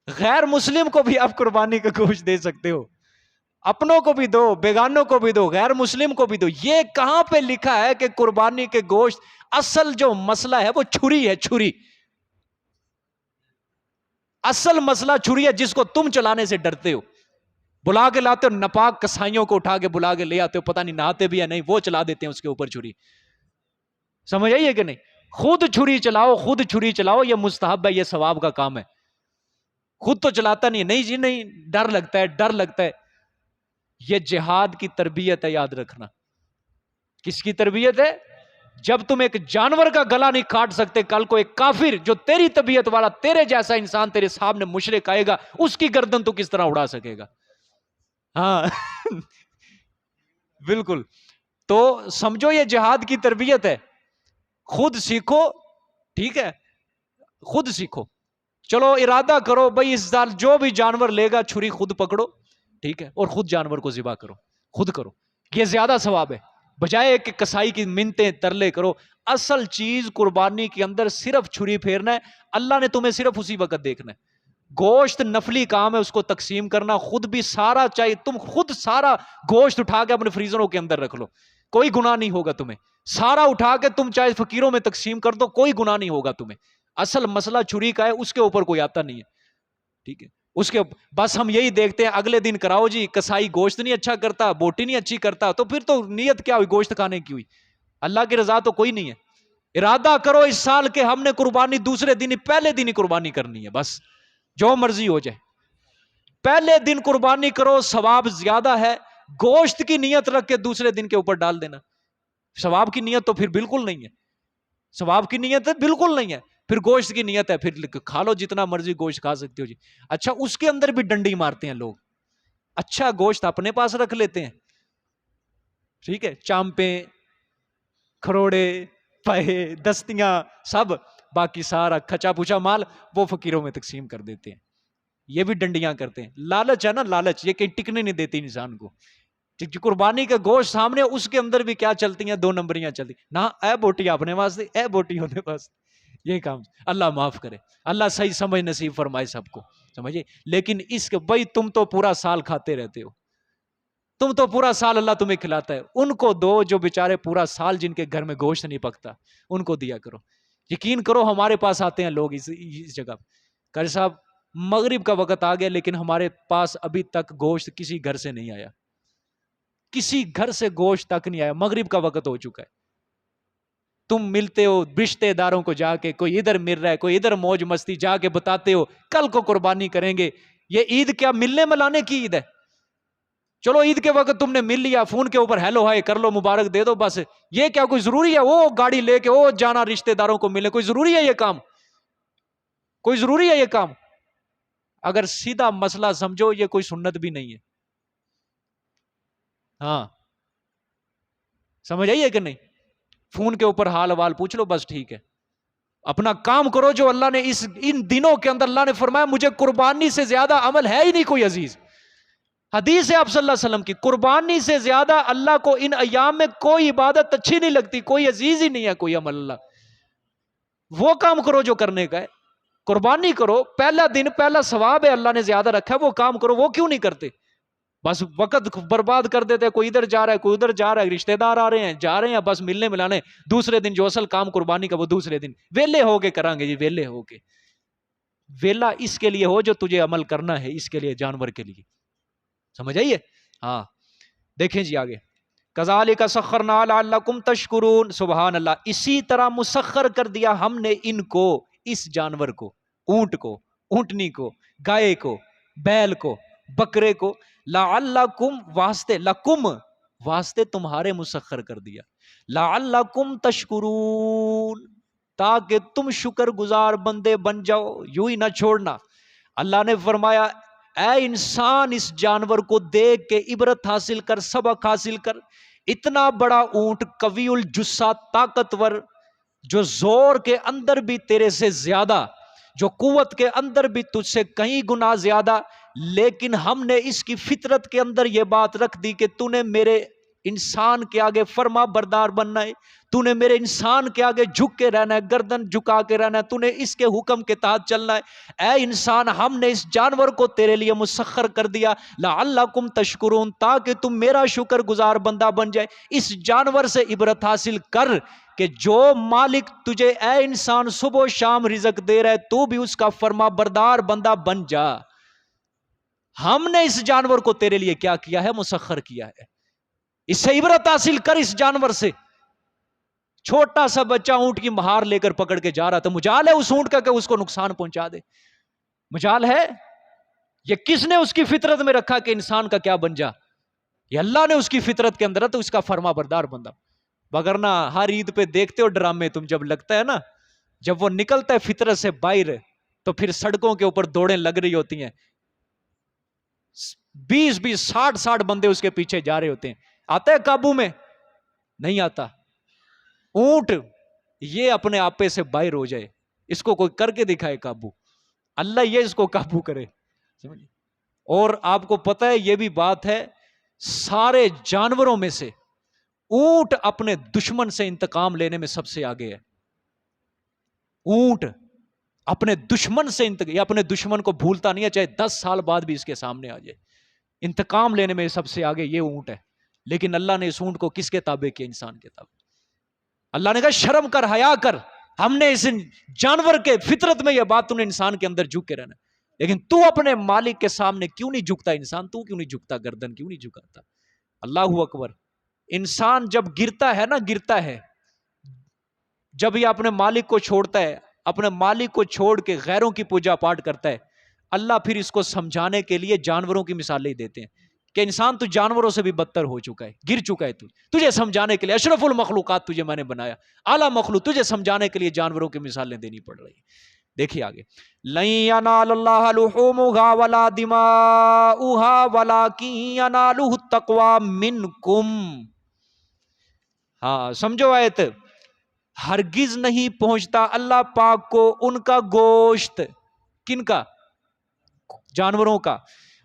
غیر مسلم کو بھی آپ قربانی کا گوشت دے سکتے ہو. اپنوں کو بھی دو، بیگانوں کو بھی دو، غیر مسلم کو بھی دو. یہ کہاں پہ لکھا ہے کہ قربانی کے گوشت؟ اصل جو مسئلہ ہے وہ چھری ہے، چھری. اصل مسئلہ چھری ہے جس کو تم چلانے سے ڈرتے ہو. بلا کے لاتے ہو نپاک کسائیوں کو، اٹھا کے بلا کے لے آتے ہو، پتہ نہیں نہاتے بھی یا نہیں، وہ چلا دیتے ہیں اس کے اوپر چھری. سمجھ آئیے کہ نہیں؟ خود چھری چلاؤ، خود چھری چلاؤ، یہ مستحب ہے، یہ ثواب کا کام ہے. خود تو چلاتا نہیں، نہیں جی نہیں، ڈر لگتا ہے، ڈر لگتا ہے. یہ جہاد کی تربیت ہے، یاد رکھنا. کس کی تربیت ہے؟ جب تم ایک جانور کا گلا نہیں کاٹ سکتے، کل کو ایک کافر جو تیری طبیعت والا، تیرے جیسا انسان تیرے سامنے مشرک آئے گا، اس کی گردن تو کس طرح اڑا سکے گا؟ ہاں بالکل. تو سمجھو یہ جہاد کی تربیت ہے. خود سیکھو، ٹھیک ہے، خود سیکھو. چلو ارادہ کرو بھائی اس سال جو بھی جانور لے گا چھری خود پکڑو، ٹھیک ہے، اور خود جانور کو ذبح کرو، خود کرو. یہ زیادہ ثواب ہے بجائے کہ کسائی کی منتیں ترلے کرو. اصل چیز قربانی کے اندر صرف چھری پھیرنا ہے. اللہ نے تمہیں صرف اسی وقت دیکھنا ہے. گوشت نفلی کام ہے، اس کو تقسیم کرنا. خود بھی سارا چاہیے، تم خود سارا گوشت اٹھا کے اپنے فریزروں کے اندر رکھ لو، کوئی گناہ نہیں ہوگا تمہیں. سارا اٹھا کے تم چاہے فقیروں میں تقسیم کر دو، کوئی گناہ نہیں ہوگا تمہیں. اصل مسئلہ چھری کا ہے، اس کے اوپر کوئی آتا نہیں ہے، ٹھیک ہے. اس کے بس ہم یہی دیکھتے ہیں اگلے دن کراؤ جی، کسائی گوشت نہیں اچھا کرتا، بوٹی نہیں اچھی کرتا، تو پھر تو نیت کیا ہوئی گوشت کھانے کی ہوئی؟ اللہ کی رضا تو کوئی نہیں ہے. ارادہ کرو اس سال کے ہم نے قربانی دوسرے دن ہی، پہلے دن ہی قربانی کرنی ہے، بس جو مرضی ہو جائے پہلے دن قربانی کرو، ثواب زیادہ ہے. گوشت کی نیت رکھ کے دوسرے دن کے اوپر ڈال دینا، ثواب کی نیت تو پھر بالکل نہیں ہے. ثواب کی نیت ہے بالکل نہیں ہے. پھر گوشت کی نیت ہے، پھر کھا لو جتنا مرضی گوشت کھا سکتے ہو جی. اچھا اس کے اندر بھی ڈنڈی مارتے ہیں لوگ. اچھا گوشت اپنے پاس رکھ لیتے ہیں، ٹھیک ہے، چامپیں، کھروڑے، پہے، دستیاں سب، باقی سارا کھچا پوچھا مال وہ فقیروں میں تقسیم کر دیتے ہیں. یہ بھی ڈنڈیاں کرتے ہیں. لالچ ہے نا، لالچ، یہ کہیں ٹکنے نہیں دیتی انسان کو. قربانی کا گوشت سامنے، اس کے اندر بھی کیا چلتی ہیں؟ دو نمبریاں چلتی نہ. اے بوٹی اپنے واسطے، اے بوٹی ہونے واسطے. یہ کام اللہ معاف کرے، اللہ صحیح سمجھ نصیب فرمائے سب کو، سمجھے. لیکن اس کے بھائی تم تو پورا سال کھاتے رہتے ہو، تم تو پورا سال اللہ تمہیں کھلاتا ہے. ان کو دو جو بیچارے پورا سال جن کے گھر میں گوشت نہیں پکتا، ان کو دیا کرو. یقین کرو ہمارے پاس آتے ہیں لوگ اس جگہ، قاری صاحب مغرب کا وقت آ گیا لیکن ہمارے پاس ابھی تک گوشت کسی گھر سے نہیں آیا، کسی گھر سے گوشت تک نہیں آیا. مغرب کا وقت ہو چکا ہے. تم ملتے ہو رشتے داروں کو جا کے، کوئی ادھر مل رہا ہے، کوئی ادھر موج مستی، جا کے بتاتے ہو کل کو قربانی کریں گے. یہ عید کیا ملنے ملانے کی عید ہے؟ چلو عید کے وقت تم نے مل لیا، فون کے اوپر ہیلو ہائے کر لو، مبارک دے دو، بس. یہ کیا کوئی ضروری ہے وہ گاڑی لے کے وہ جانا رشتے داروں کو ملے؟ کوئی ضروری ہے یہ کام؟ کوئی ضروری ہے یہ کام؟ اگر سیدھا مسئلہ سمجھو یہ کوئی سنت بھی نہیں ہے. ہاں سمجھ آئیے کہ نہیں؟ فون کے اوپر حال حوال پوچھ لو، بس ٹھیک ہے. اپنا کام کرو جو اللہ نے ان دنوں کے اندر اللہ نے فرمایا مجھے قربانی سے زیادہ عمل ہے ہی نہیں کوئی عزیز. حدیث ہے آپ صلی اللہ علیہ وسلم کی، قربانی سے زیادہ اللہ کو ان ایام میں کوئی عبادت اچھی نہیں لگتی، کوئی عزیز ہی نہیں ہے کوئی عمل. اللہ وہ کام کرو جو کرنے کا ہے، قربانی کرو، پہلا دن پہلا ثواب ہے اللہ نے زیادہ رکھا ہے، وہ کام کرو. وہ کیوں نہیں کرتے؟ بس وقت برباد کر دیتے. کوئی ادھر جا رہا ہے، کوئی ادھر جا رہا ہے، رشتہ دار آ رہے ہیں جا رہے ہیں، بس ملنے ملانے. دوسرے دن جو اصل کام قربانی کا وہ دوسرے دن ویلے ہو کے کریں گے جی، ویلے ہو کے. ویلا اس کے لیے ہو جو تجھے عمل کرنا ہے، اس کے لیے جانور کے لیے. سمجھ آئیے؟ ہاں دیکھیں جی آگے، کذالک سخرنا لعلکم تشکرون. سبحان اللہ، اسی طرح مسخر کر دیا ہم نے ان کو، اس جانور کو، اونٹ کو، اونٹنی کو، گائے کو، بیل کو، بکرے کو، لعلکم واسطے، لکم واسطے تمہارے مسخر کر دیا، لعلکم تشکرون تاکہ تم شکر گزار بندے بن جاؤ. یوں ہی نہ چھوڑنا، اللہ نے فرمایا اے انسان اس جانور کو دیکھ کے عبرت حاصل کر، سبق حاصل کر. اتنا بڑا اونٹ، قوی الجثہ، طاقتور، جو زور کے اندر بھی تیرے سے زیادہ، جو قوت کے اندر بھی تجھ سے کئی گنا زیادہ، لیکن ہم نے اس کی فطرت کے اندر یہ بات رکھ دی کہ تو نے میرے انسان کے آگے فرما بردار بننا ہے، تو نے میرے انسان کے آگے جھک کے رہنا ہے، گردن جھکا کے رہنا ہے، تو نے اس کے حکم کے تحت چلنا ہے. اے انسان، ہم نے اس جانور کو تیرے لیے مسخر کر دیا لعلکم تشکرون، تاکہ تم میرا شکر گزار بندہ بن جائے. اس جانور سے عبرت حاصل کر کہ جو مالک تجھے اے انسان صبح و شام رزق دے رہا ہے، تو بھی اس کا فرما بردار بندہ بن جا. ہم نے اس جانور کو تیرے لیے کیا کیا ہے؟ مسخر کیا ہے. اس سے عبرت حاصل کر. اس جانور سے چھوٹا سا بچہ اونٹ کی مہار لے کر پکڑ کے جا رہا تھا، مجال ہے اس اونٹ کا کہ اس کو نقصان پہنچا دے؟ مجال ہے؟ یہ کس نے اس کی فطرت میں رکھا کہ انسان کا کیا بن جا؟ یہ اللہ نے اس کی فطرت کے اندر ہے، تو اس کا فرما بردار بندہ. وگرنہ ہر عید پہ دیکھتے ہو ڈرامے تم، جب لگتا ہے نا، جب وہ نکلتا ہے فطرت سے باہر، تو پھر سڑکوں کے اوپر دوڑیں لگ رہی ہوتی ہیں، 20 60 بندے اس کے پیچھے جا رہے ہوتے ہیں. آتا ہے قابو میں؟ نہیں آتا. اونٹ یہ اپنے آپے سے باہر ہو جائے، اس کو کوئی کر کے دکھائے قابو، اللہ یہ اس کو قابو کرے. اور آپ کو پتہ ہے یہ بھی بات ہے، سارے جانوروں میں سے اونٹ اپنے دشمن سے انتقام لینے میں سب سے آگے ہے. اونٹ اپنے دشمن سے یہ اپنے دشمن کو بھولتا نہیں ہے، چاہے 10 سال بعد بھی اس کے سامنے آ جائے. انتقام لینے میں سب سے آگے یہ اونٹ ہے. لیکن اللہ نے اس اونٹ کو کس کے تابع کیا؟ انسان کے تابع. اللہ نے کہا شرم کر، حیا کر. ہم نے اس جانور کے فطرت میں یہ بات، تم نے انسان کے اندر جھک کے رہنا. لیکن تو اپنے مالک کے سامنے کیوں نہیں جھکتا؟ انسان تو کیوں نہیں جھکتا؟ گردن کیوں نہیں جھکاتا؟ اللہ اکبر. انسان جب گرتا ہے نا، گرتا ہے جب یہ اپنے مالک کو چھوڑتا ہے، اپنے مالک کو چھوڑ کے غیروں کی پوجا پاٹ کرتا ہے، اللہ پھر اس کو سمجھانے کے لیے جانوروں کی مثالیں دیتے ہیں کہ انسان تو جانوروں سے بھی بدتر ہو چکا ہے، گر چکا ہے. تجھے سمجھانے کے لیے اشرف المخلوقات تجھے میں نے بنایا، اعلیٰ مخلوق، تجھے سمجھانے کے لیے جانوروں کی مثالیں دینی پڑ رہی. دیکھیے آگے، لَن يَنَالَ اللَّهَ لُحُومُهَا وَلَا دِمَاؤُهَا وَلَٰكِن يَنَالُهُ التَّقْوَىٰ مِنكُمْ. ہاں سمجھو آیت. ہرگز نہیں پہنچتا اللہ پاک کو ان کا گوشت. کن کا؟ جانوروں کا.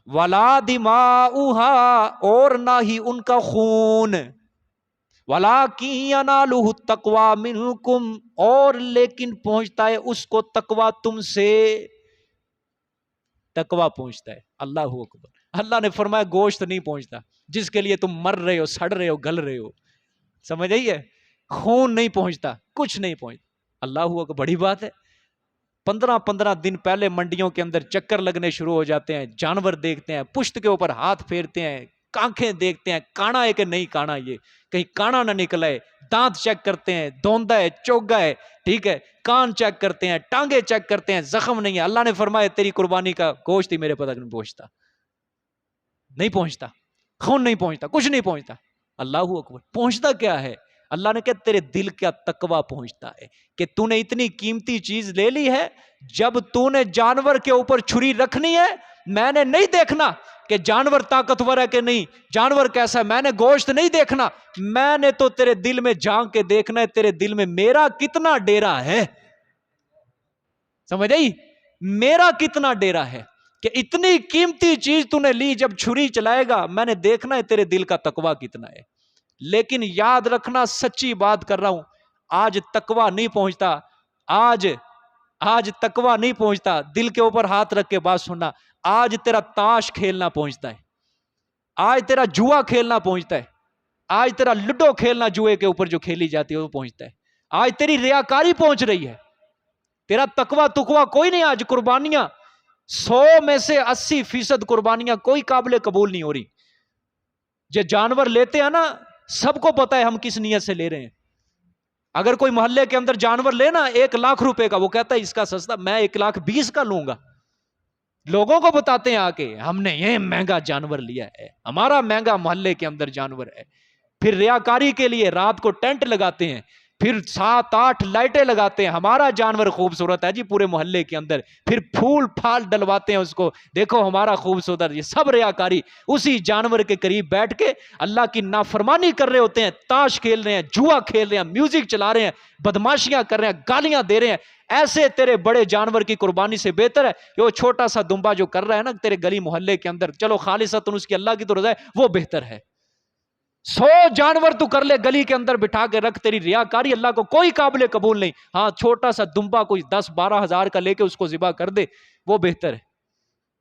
وَلَا دِمَاؤُهَا، اور نہ ہی ان کا خون. وَلَٰكِن يَنَالُهُ التَّقْوَىٰ مِنكُمْ، اور لیکن پہنچتا ہے اس کو تقویٰ تم سے. تقویٰ پہنچتا ہے. اللہ اکبر. اللہ نے فرمایا گوشت نہیں پہنچتا جس کے لیے تم مر رہے ہو، سڑ رہے ہو، گل رہے ہو. سمجھ آئی ہے؟ خون نہیں پہنچتا، کچھ نہیں پہنچتا. اللہ اکبر. بڑی بات ہے. 15 دن پہلے منڈیوں کے اندر چکر لگنے شروع ہو جاتے ہیں، جانور دیکھتے ہیں، پشت کے اوپر ہاتھ پھیرتے ہیں، آنکھیں دیکھتے ہیں، کانا ہے کہ نہیں کانا، یہ کہیں کانا نہ نکلا ہے، دانت چیک کرتے ہیں، دوندا ہے، چوگا ہے، ٹھیک ہے، کان چیک کرتے ہیں، ٹانگیں چیک کرتے ہیں، زخم نہیں ہے. اللہ نے فرمایا تیری قربانی کا گوشت ہی میرے پتہ نہیں پہنچتا. نہیں پہنچتا، خون نہیں پہنچتا، کچھ نہیں پہنچتا. اللہ اکبر. پہنچتا کیا ہے؟ اللہ نے کہا تیرے دل کا تقویٰ پہنچتا ہے کہ تو نے اتنی قیمتی چیز لے لی ہے. جب تو نے جانور کے اوپر چھری رکھنی ہے، میں نے نہیں دیکھنا کہ جانور طاقتور ہے کہ نہیں، جانور کیسا ہے، میں نے گوشت نہیں دیکھنا، میں نے تو تیرے دل میں جھانک کے دیکھنا ہے تیرے دل میں میرا کتنا ڈیرا ہے. سمجھ آئی؟ میرا کتنا ڈیرا ہے کہ اتنی قیمتی چیز تو نے لی، جب چھری چلائے گا میں نے دیکھنا ہے تیرے دل کا تقویٰ کتنا ہے. لیکن یاد رکھنا، سچی بات کر رہا ہوں، آج تقویٰ نہیں پہنچتا. آج تقویٰ نہیں پہنچتا. دل کے اوپر ہاتھ رکھ کے بات سننا. آج تیرا تاش کھیلنا پہنچتا ہے، آج تیرا جوا کھیلنا پہنچتا ہے، آج تیرا لڈو کھیلنا جوئے کے اوپر جو کھیلی جاتی ہے وہ پہنچتا ہے. آج تیری ریاکاری پہنچ رہی ہے. تیرا تقویٰ تقویٰ کوئی نہیں. آج قربانیاں 100 میں سے 80% قربانیاں کوئی قابل قبول نہیں ہو رہی. جو جانور لیتے ہیں نا، سب کو پتا ہے ہم کس نیت سے لے رہے ہیں. اگر کوئی محلے کے اندر جانور لینا 1 لاکھ روپے کا، وہ کہتا ہے اس کا سستا، میں 1,20,000 کا لوں گا. لوگوں کو بتاتے ہیں آ کے ہم نے یہ مہنگا جانور لیا ہے، ہمارا مہنگا محلے کے اندر جانور ہے. پھر ریاکاری کے لیے رات کو ٹینٹ لگاتے ہیں، پھر 7-8 لائٹیں لگاتے ہیں، ہمارا جانور خوبصورت ہے جی پورے محلے کے اندر، پھر پھول پھال ڈلواتے ہیں اس کو، دیکھو ہمارا خوبصورت، یہ سب ریاکاری۔ اسی جانور کے قریب بیٹھ کے اللہ کی نافرمانی کر رہے ہوتے ہیں، تاش کھیل رہے ہیں، جوا کھیل رہے ہیں، میوزک چلا رہے ہیں، بدماشیاں کر رہے ہیں، گالیاں دے رہے ہیں۔ ایسے تیرے بڑے جانور کی قربانی سے بہتر ہے یہ چھوٹا سا دمبا جو کر رہا ہے نا تیرے گلی محلے کے اندر، چلو خالصتاً اس کی اللہ کی تو رضا ہے، وہ بہتر ہے۔ 100 جانور تو کر لے گلی کے اندر بٹھا کے رکھ، تیری ریاکاری اللہ کو کوئی قابل قبول نہیں۔ ہاں چھوٹا سا دمبا کوئی 10-12 ہزار کا لے کے اس کو ذبح کر دے، وہ بہتر ہے۔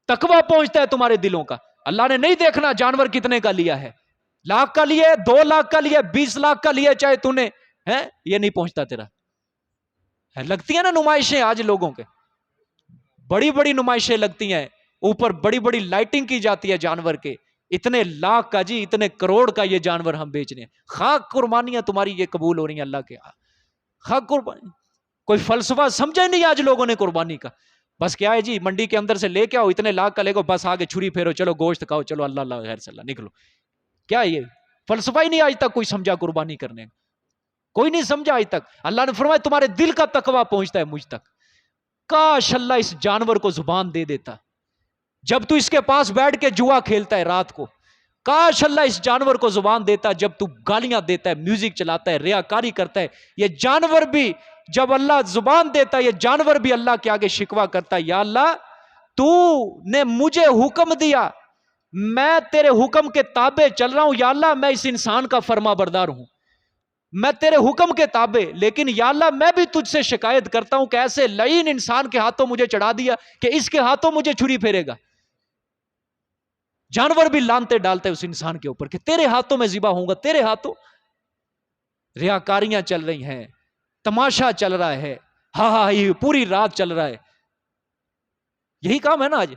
تقویٰ پہنچتا ہے تمہارے دلوں کا۔ اللہ نے نہیں دیکھنا جانور کتنے کا لیا ہے، لاکھ کا لیا ہے، 2 لاکھ کا لیا ہے، 20 لاکھ کا لیا چاہے تو نے ہے، یہ نہیں پہنچتا تیرا۔ لگتی ہیں نا نمائشیں آج لوگوں کے، بڑی بڑی نمائشیں لگتی ہیں، اوپر بڑی بڑی لائٹنگ کی جاتی ہے جانور کے، اتنے لاکھ کا جی، اتنے کروڑ کا یہ جانور ہم بیچ رہے ہیں۔ خاک قربانیاں تمہاری یہ قبول ہو رہی ہیں اللہ کے ہاں، خاک قربانی۔ کوئی فلسفہ سمجھا ہی نہیں آج لوگوں نے قربانی کا، بس کیا ہے جی منڈی کے اندر سے لے کے آؤ، اتنے لاکھ کا لے گو، بس آگے چھری پھیرو، چلو گوشت کھاؤ، چلو اللہ اللہ خیر صلی اللہ، نکلو۔ کیا یہ فلسفہ ہی نہیں آج تک کوئی سمجھا قربانی کرنے، کوئی نہیں سمجھا آج تک۔ اللہ نے فرمایا تمہارے دل کا تقویٰ پہنچتا ہے مجھ تک۔ کاش اللہ اس جانور کو زبان دے دیتا، جب تو اس کے پاس بیٹھ کے جوا کھیلتا ہے رات کو، کاش اللہ اس جانور کو زبان دیتا جب تو گالیاں دیتا ہے، میوزک چلاتا ہے، ریاکاری کرتا ہے۔ یہ جانور بھی جب اللہ زبان دیتا ہے، یہ جانور بھی اللہ کے آگے شکوہ کرتا ہے، یا اللہ تو نے مجھے حکم دیا، میں تیرے حکم کے تابع چل رہا ہوں، یا اللہ میں اس انسان کا فرما بردار ہوں، میں تیرے حکم کے تابع، لیکن یا اللہ میں بھی تجھ سے شکایت کرتا ہوں کہ ایسے لعین انسان کے ہاتھوں مجھے چڑھا دیا کہ اس کے ہاتھوں مجھے چھری پھیرے گا۔ جانور بھی لانتے ڈالتے اس انسان کے اوپر کہ تیرے ہاتھوں میں ذبح ہوں گا، تیرے ہاتھوں۔ ریاکاریاں چل رہی ہیں، تماشا چل رہا ہے، ہاں ہاں یہ پوری رات چل رہا ہے۔ یہی کام ہے نا آج،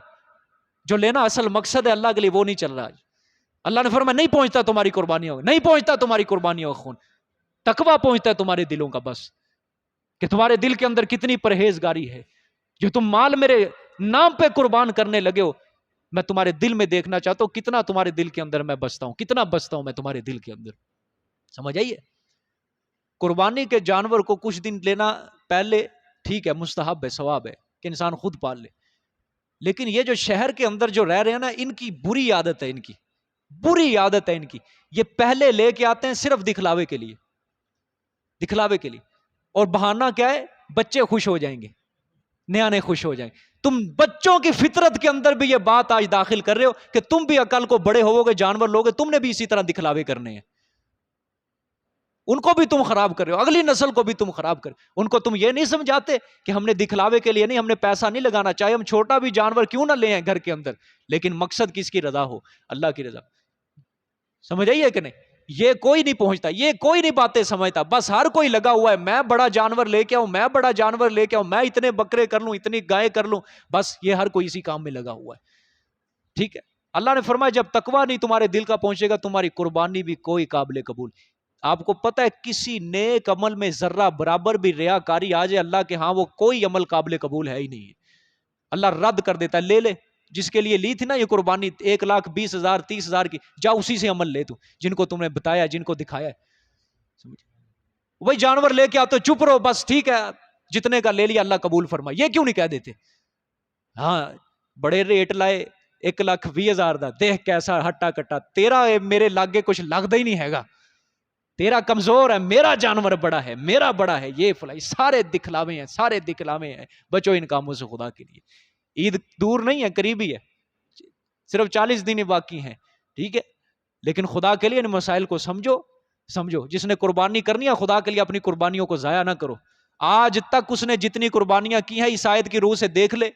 جو لینا اصل مقصد ہے اللہ کے لیے وہ نہیں چل رہا آج۔ اللہ نے فرمایا نہیں پہنچتا تمہاری قربانیوں، نہیں پہنچتا تمہاری قربانیوں کا خون، تقویٰ پہنچتا ہے تمہارے دلوں کا، بس کہ تمہارے دل کے اندر کتنی پرہیزگاری ہے، جو تم مال میرے نام پہ قربان کرنے لگے ہو، میں تمہارے دل میں دیکھنا چاہتا ہوں کتنا تمہارے دل کے اندر میں بستا ہوں، کتنا بستا ہوں میں تمہارے دل کے اندر۔ سمجھ آئیے؟ قربانی کے جانور کو کچھ دن لینا پہلے ٹھیک ہے، مستحب ہے، ثواب ہے کہ انسان خود پال لے، لیکن یہ جو شہر کے اندر جو رہ رہے ہیں نا، ان کی بری عادت ہے، ان کی بری عادت ہے ان کی، یہ پہلے لے کے آتے ہیں صرف دکھلاوے کے لیے، دکھلاوے کے لیے، اور بہانہ کیا ہے؟ بچے خوش ہو جائیں گے، نیانے خوش ہو جائیں گے۔ تم بچوں کی فطرت کے اندر بھی یہ بات آج داخل کر رہے ہو کہ تم بھی عقل کو بڑے ہوو گے، جانور لوگے، تم نے بھی اسی طرح دکھلاوے کرنے ہیں، ان کو بھی تم خراب کر رہے ہو، اگلی نسل کو بھی تم خراب کر، ان کو تم یہ نہیں سمجھاتے کہ ہم نے دکھلاوے کے لیے نہیں، ہم نے پیسہ نہیں لگانا، چاہے ہم چھوٹا بھی جانور کیوں نہ لے آئیں گھر کے اندر، لیکن مقصد کس کی رضا ہو؟ اللہ کی رضا۔ سمجھ آئیے کہ نہیں؟ یہ کوئی نہیں پہنچتا، یہ کوئی نہیں باتیں سمجھتا، بس ہر کوئی لگا ہوا ہے میں بڑا جانور لے کے آؤں، میں بڑا جانور لے کے آؤں، میں اتنے بکرے کر لوں، اتنی گائے کر لوں، بس یہ ہر کوئی اسی کام میں لگا ہوا ہے۔ ٹھیک ہے، اللہ نے فرمایا جب تقویٰ نہیں تمہارے دل کا پہنچے گا، تمہاری قربانی بھی کوئی قابل قبول۔ آپ کو پتہ ہے کسی نیک عمل میں ذرہ برابر بھی ریاکاری آ جائے اللہ کے ہاں، وہ کوئی عمل قابل قبول ہے ہی نہیں ہے، اللہ رد کر دیتا ہے۔ لے لے جس کے لیے لی تھی نا یہ قربانی 1,20,000 30,000 کی، جا اسی سے عمل لے تو، جن کو تم نے بتایا، جن کو دکھایا ہے، وہی جانور لے کے آتے، چپ رہو بس، ٹھیک ہے جتنے کا لے لیا اللہ قبول فرمائے، یہ کیوں نہیں کہہ دیتے؟ ہاں بڑے ریٹ لائے 1,20,000 دا، دیکھ کیسا ہٹا کٹا، تیرا میرے لاگے کچھ لگتا ہی نہیں ہے گا، تیرا کمزور ہے، میرا جانور بڑا ہے، میرا بڑا ہے، یہ فلائی، سارے دکھلاوے ہیں، سارے دکھلاوے ہیں۔ بچو ان کاموں سے خدا کے لیے، عید دور نہیں ہے، قریب ہی ہے، صرف 40 دن باقی ہیں، ٹھیک ہے، لیکن خدا کے لیے ان مسائل کو سمجھو، سمجھو جس نے قربانی کرنی ہے خدا کے لیے اپنی قربانیوں کو ضائع نہ کرو۔ آج تک اس نے جتنی قربانیاں کی ہیں اس آیت کی روح سے دیکھ لے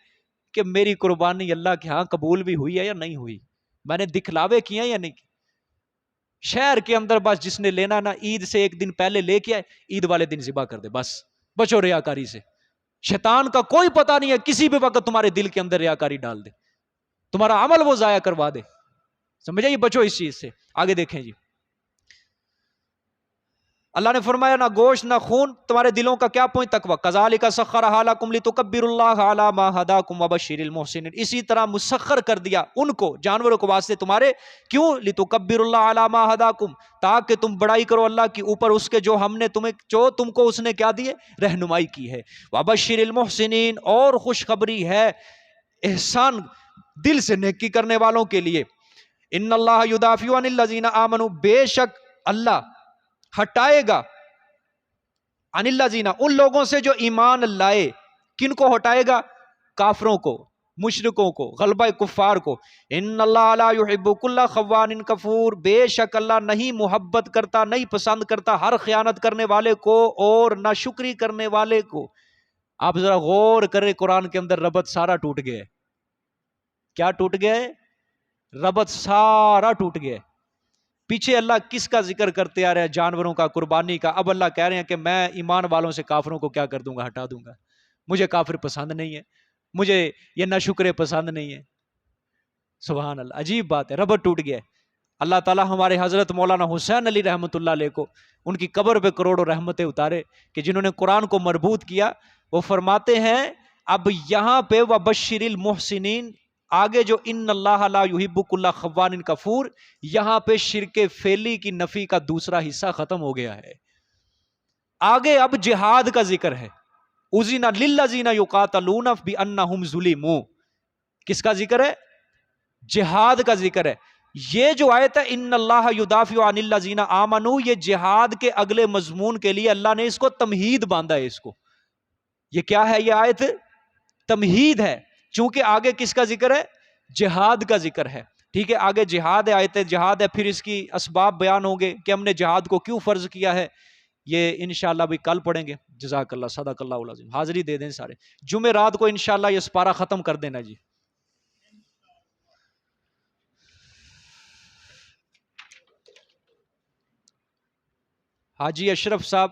کہ میری قربانی اللہ کے ہاں قبول بھی ہوئی ہے یا نہیں ہوئی، میں نے دکھلاوے کیے ہیں یا نہیں۔ شہر کے اندر بس جس نے لینا نا، عید سے ایک دن پہلے لے کے آئے، عید والے دن ذبح کر دے، بس بچو ریاکاری سے۔ شیطان کا کوئی پتہ نہیں ہے، کسی بھی وقت تمہارے دل کے اندر ریاکاری ڈال دے، تمہارا عمل وہ ضائع کروا دے، سمجھے؟ یہ بچو اس چیز سے۔ آگے دیکھیں جی، اللہ نے فرمایا نہ گوشت نہ خون، تمہارے دلوں کا کیا پوائنٹ تقوی، کذالک سخرھا لکم لتکبروا اللہ علی ما ھداکم وبشر المحسنین، اسی طرح مسخر کر دیا ان کو، جانوروں کو واسطے تمہارے، کیوں، لتکبروا اللہ علی ما ھداکم، تاکہ تم بڑائی کرو اللہ کی اوپر اس کے جو ہم نے تمہیں، جو تم کو اس نے کیا دیے، رہنمائی کی ہے، وبشر المحسنین، اور خوشخبری ہے احسان دل سے نیکی کرنے والوں کے لیے، ان اللہ یدافع عن الذین آمنوا، بے شک اللہ ہٹائے گا، عن الذین، ان لوگوں سے جو ایمان لائے، کن کو ہٹائے گا، کافروں کو، مشرکوں کو، غلبہ کفار کو، ان اللہ لا یحب کل خوان کفور، بے شک اللہ نہیں محبت کرتا، نہیں پسند کرتا ہر خیانت کرنے والے کو اور نہ شکری کرنے والے کو۔ آپ ذرا غور کریں، قرآن کے اندر ربط سارا ٹوٹ گیا ہے، کیا ٹوٹ گیا ہے، ربط سارا ٹوٹ گیا ہے۔ پیچھے اللہ کس کا ذکر کرتے آ رہے ہیں، جانوروں کا، قربانی کا، اب اللہ کہہ رہے ہیں کہ میں ایمان والوں سے کافروں کو کیا کر دوں گا، ہٹا دوں گا، مجھے کافر پسند نہیں ہے، مجھے یہ ناشکرے پسند نہیں ہے۔ سبحان اللہ، عجیب بات ہے، ربط ٹوٹ گیا ہے۔ اللہ تعالی ہمارے حضرت مولانا حسین علی رحمۃ اللہ علیہ کو ان کی قبر پہ کروڑوں رحمتیں اتارے کہ جنہوں نے قرآن کو مربوط کیا۔ وہ فرماتے ہیں اب یہاں پہ وبشر المحسنین، آگے جو ان اللہ لا یحب کل خوان کفور، یہاں پہ شرک فعلی کی نفی کا دوسرا حصہ ختم ہو گیا ہے، آگے اب جہاد کا ذکر ہے۔ اذن للذین یقاتلون بانہم ظلموا، کس کا ذکر ہے، جہاد کا ذکر ہے۔ یہ جو آیت ہے ان اللہ یدافع عن الذین آمنوا، یہ جہاد کے اگلے مضمون کے لیے اللہ نے اس کو تمہید باندھا ہے، اس کو، یہ کیا ہے، یہ آیت تمہید ہے، چونکہ آگے کس کا ذکر ہے، جہاد کا ذکر ہے، ٹھیک ہے، آگے جہاد ہے، آیت جہاد ہے، پھر اس کی اسباب بیان ہوں گے کہ ہم نے جہاد کو کیوں فرض کیا ہے، یہ انشاءاللہ بھی کل پڑھیں گے۔ جزاک اللہ، صدق اللہ العظیم۔ حاضری دے دیں سارے، جمعرات کو انشاءاللہ یہ سپارہ ختم کر دینا جی۔ حاجی اشرف صاحب